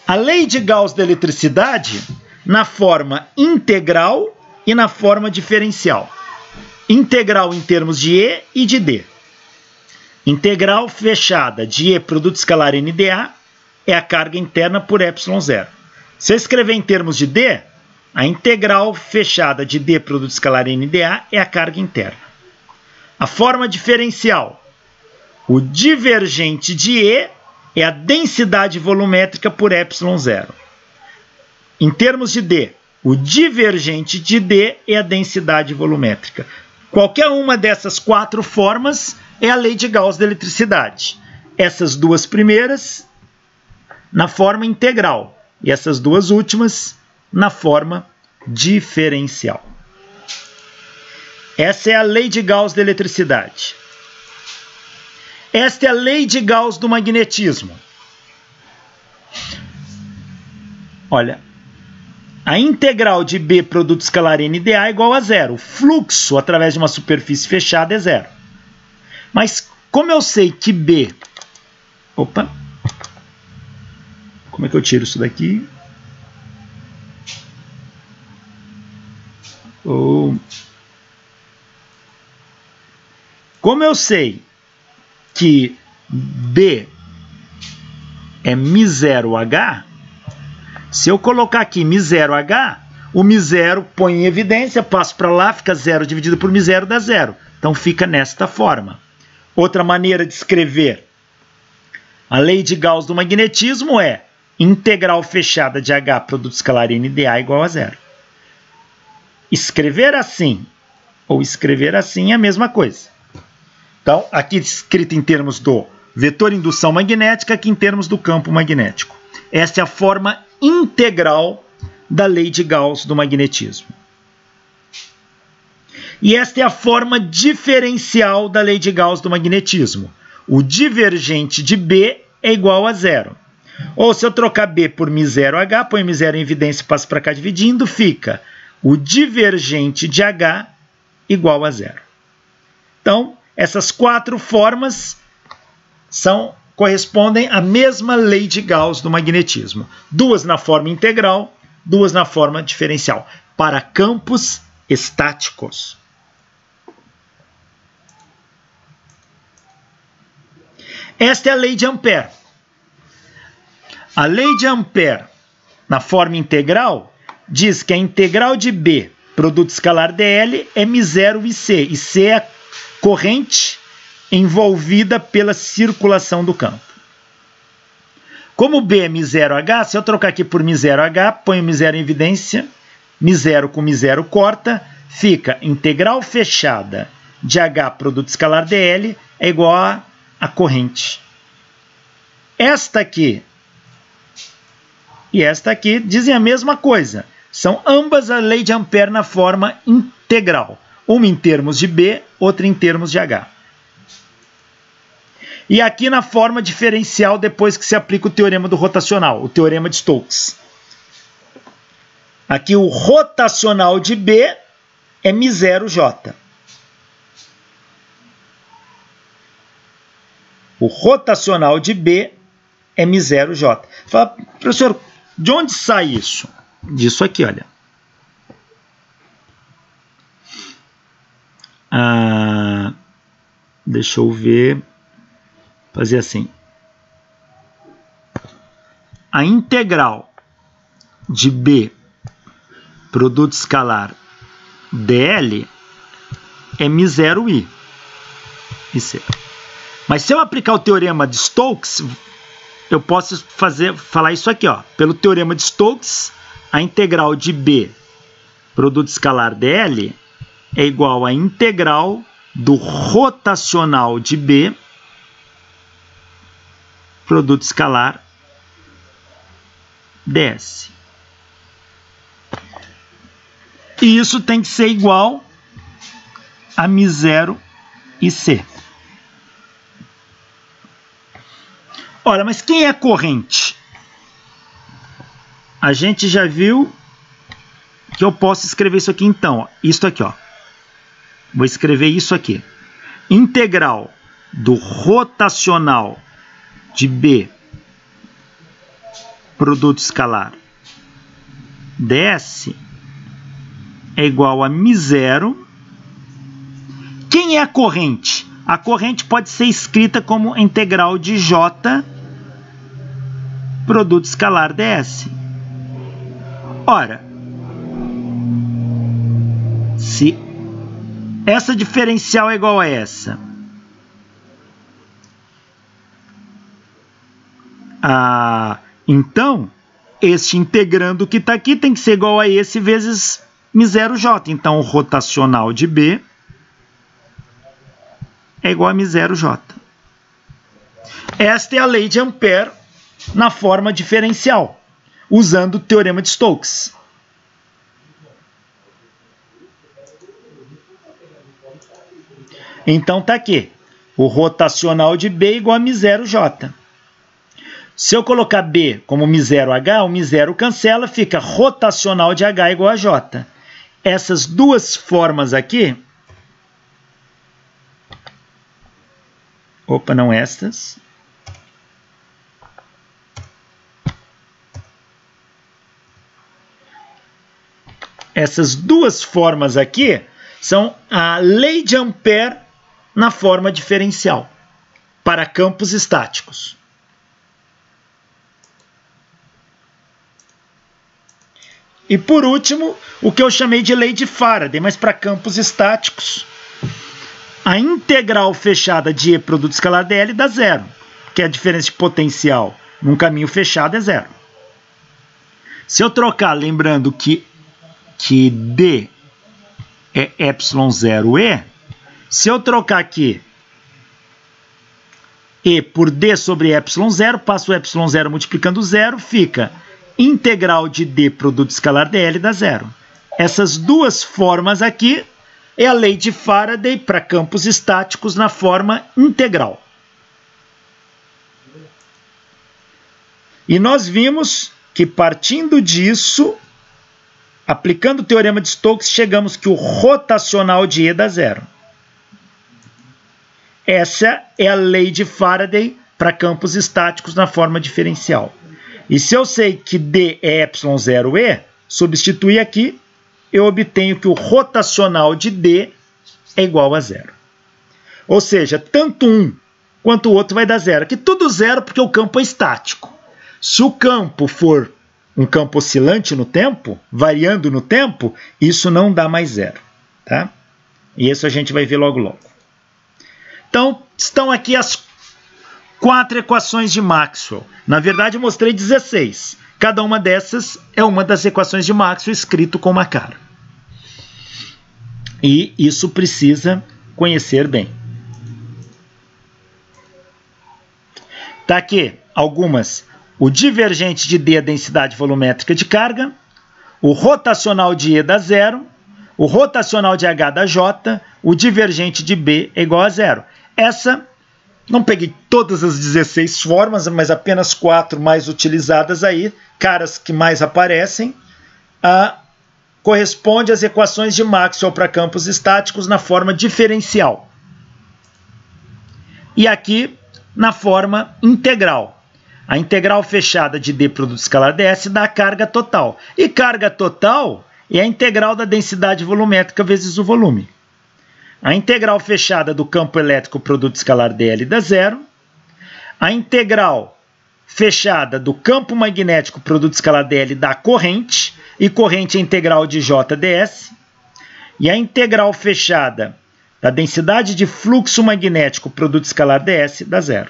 A lei de Gauss da eletricidade na forma integral e na forma diferencial. Integral em termos de E e de D. Integral fechada de E produto escalar NdA é a carga interna por ε0. Se eu escrever em termos de D, a integral fechada de D produto escalar NdA é a carga interna. A forma diferencial, o divergente de E é a densidade volumétrica por ε0. Em termos de D, o divergente de D é a densidade volumétrica. Qualquer uma dessas 4 formas é a lei de Gauss da eletricidade. Essas 2 primeiras na forma integral e essas 2 últimas na forma diferencial. Essa é a lei de Gauss da eletricidade. Esta é a lei de Gauss do magnetismo. Olha, a integral de B produto escalar NdA é igual a 0. O fluxo através de uma superfície fechada é 0. Mas como eu sei que B... Opa! Como é que eu tiro isso daqui? Como eu sei que B é μ0H, se eu colocar aqui μ0H, o μ0 põe em evidência, passo para lá, fica 0 dividido por μ0 dá 0. Então fica nesta forma. Outra maneira de escrever a lei de Gauss do magnetismo é integral fechada de H produto escalar NdA igual a 0. Escrever assim ou escrever assim é a mesma coisa. Então, aqui escrito em termos do vetor indução magnética, aqui em termos do campo magnético. Esta é a forma integral da lei de Gauss do magnetismo. E esta é a forma diferencial da lei de Gauss do magnetismo. O divergente de B é igual a 0. Ou se eu trocar B por μ0H, põe μ0 em evidência e passo para cá dividindo, fica o divergente de H igual a 0. Então, essas 4 formas correspondem à mesma lei de Gauss do magnetismo. 2 na forma integral, 2 na forma diferencial, para campos estáticos. Esta é a lei de Ampère. A lei de Ampère, na forma integral, diz que a integral de B, produto escalar dl, é μ0 e C. E C é a corrente envolvida pela circulação do campo. Como B é μ0H, se eu trocar aqui por μ0H, ponho μ0 em evidência, μ0 com μ0 corta, fica integral fechada de H produto escalar dl é igual a corrente. Esta aqui e esta aqui dizem a mesma coisa. São ambas a lei de Ampère na forma integral. Uma em termos de B, outra em termos de H. E aqui na forma diferencial, depois que se aplica o teorema do rotacional, o teorema de Stokes. Aqui o rotacional de B é μ0J. O rotacional de B é μ0J. Fala, professor, de onde sai isso? Disso aqui, olha. Deixa eu ver. Fazer assim. A integral de B produto escalar dl é μ0i. Mas se eu aplicar o teorema de Stokes, eu posso falar isso aqui, ó. Pelo teorema de Stokes, a integral de B produto escalar dl é igual à integral do rotacional de B produto escalar ds. E isso tem que ser igual a μ0 e C. Ora, mas quem é a corrente? a gente já viu que eu posso escrever isso aqui então. Ó, isso aqui, ó. Vou escrever isso aqui. Integral do rotacional de B, produto escalar, ds, é igual a μ0. Quem é a corrente? A corrente pode ser escrita como integral de J, produto escalar ds. Ora, se essa diferencial é igual a essa, então, este integrando que está aqui tem que ser igual a esse vezes μ0j. Então, o rotacional de B é igual a μ0j. Esta é a lei de Ampère na forma diferencial, usando o teorema de Stokes. Então, está aqui. O rotacional de B é igual a μ0j. Se eu colocar B como μ0h, o μ0 cancela, fica rotacional de H igual a J. Essas duas formas aqui... Opa, não estas. Essas duas formas aqui são a lei de Ampère na forma diferencial para campos estáticos. E por último, o que eu chamei de lei de Faraday, mas para campos estáticos, a integral fechada de E produto escalar dl dá zero, porque a diferença de potencial num caminho fechado é zero. Se eu trocar, lembrando que D é ε0E, se eu trocar aqui E por D sobre ε0, passo o ε0 multiplicando zero, fica integral de D produto escalar dl dá zero. Essas duas formas aqui é a lei de Faraday para campos estáticos na forma integral. E nós vimos que partindo disso, aplicando o teorema de Stokes, chegamos que o rotacional de E dá zero. Essa é a lei de Faraday para campos estáticos na forma diferencial. E se eu sei que D é ε0E, substituir aqui, eu obtenho que o rotacional de D é igual a zero. Ou seja, tanto um quanto o outro vai dar zero. Aqui tudo zero porque o campo é estático. Se o campo for um campo oscilante no tempo, variando no tempo, isso não dá mais zero. Tá? E isso a gente vai ver logo logo. Então, estão aqui as 4 equações de Maxwell. Na verdade, eu mostrei 16. Cada uma dessas é uma das equações de Maxwell escrito com uma cara. E isso precisa conhecer bem. Tá aqui algumas. O divergente de D é a densidade volumétrica de carga. O rotacional de E dá zero. O rotacional de H dá J. O divergente de B é igual a zero. Essa... Não peguei todas as 16 formas, mas apenas 4 mais utilizadas aí, caras que mais aparecem, corresponde às equações de Maxwell para campos estáticos na forma diferencial. E aqui na forma integral. A integral fechada de D produto escalar ds dá a carga total. E carga total é a integral da densidade volumétrica vezes o volume. A integral fechada do campo elétrico produto escalar dl dá zero. A integral fechada do campo magnético produto escalar dl dá corrente. E corrente é integral de J ds. E a integral fechada da densidade de fluxo magnético produto escalar ds dá zero.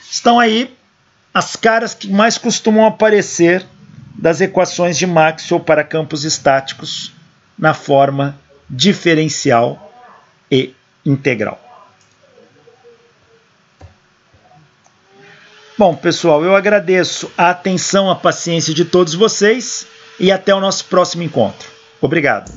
Estão aí as caras que mais costumam aparecer das equações de Maxwell para campos estáticos na forma diferencial e integral. Bom, pessoal, eu agradeço a atenção, a paciência de todos vocês e até o nosso próximo encontro. Obrigado.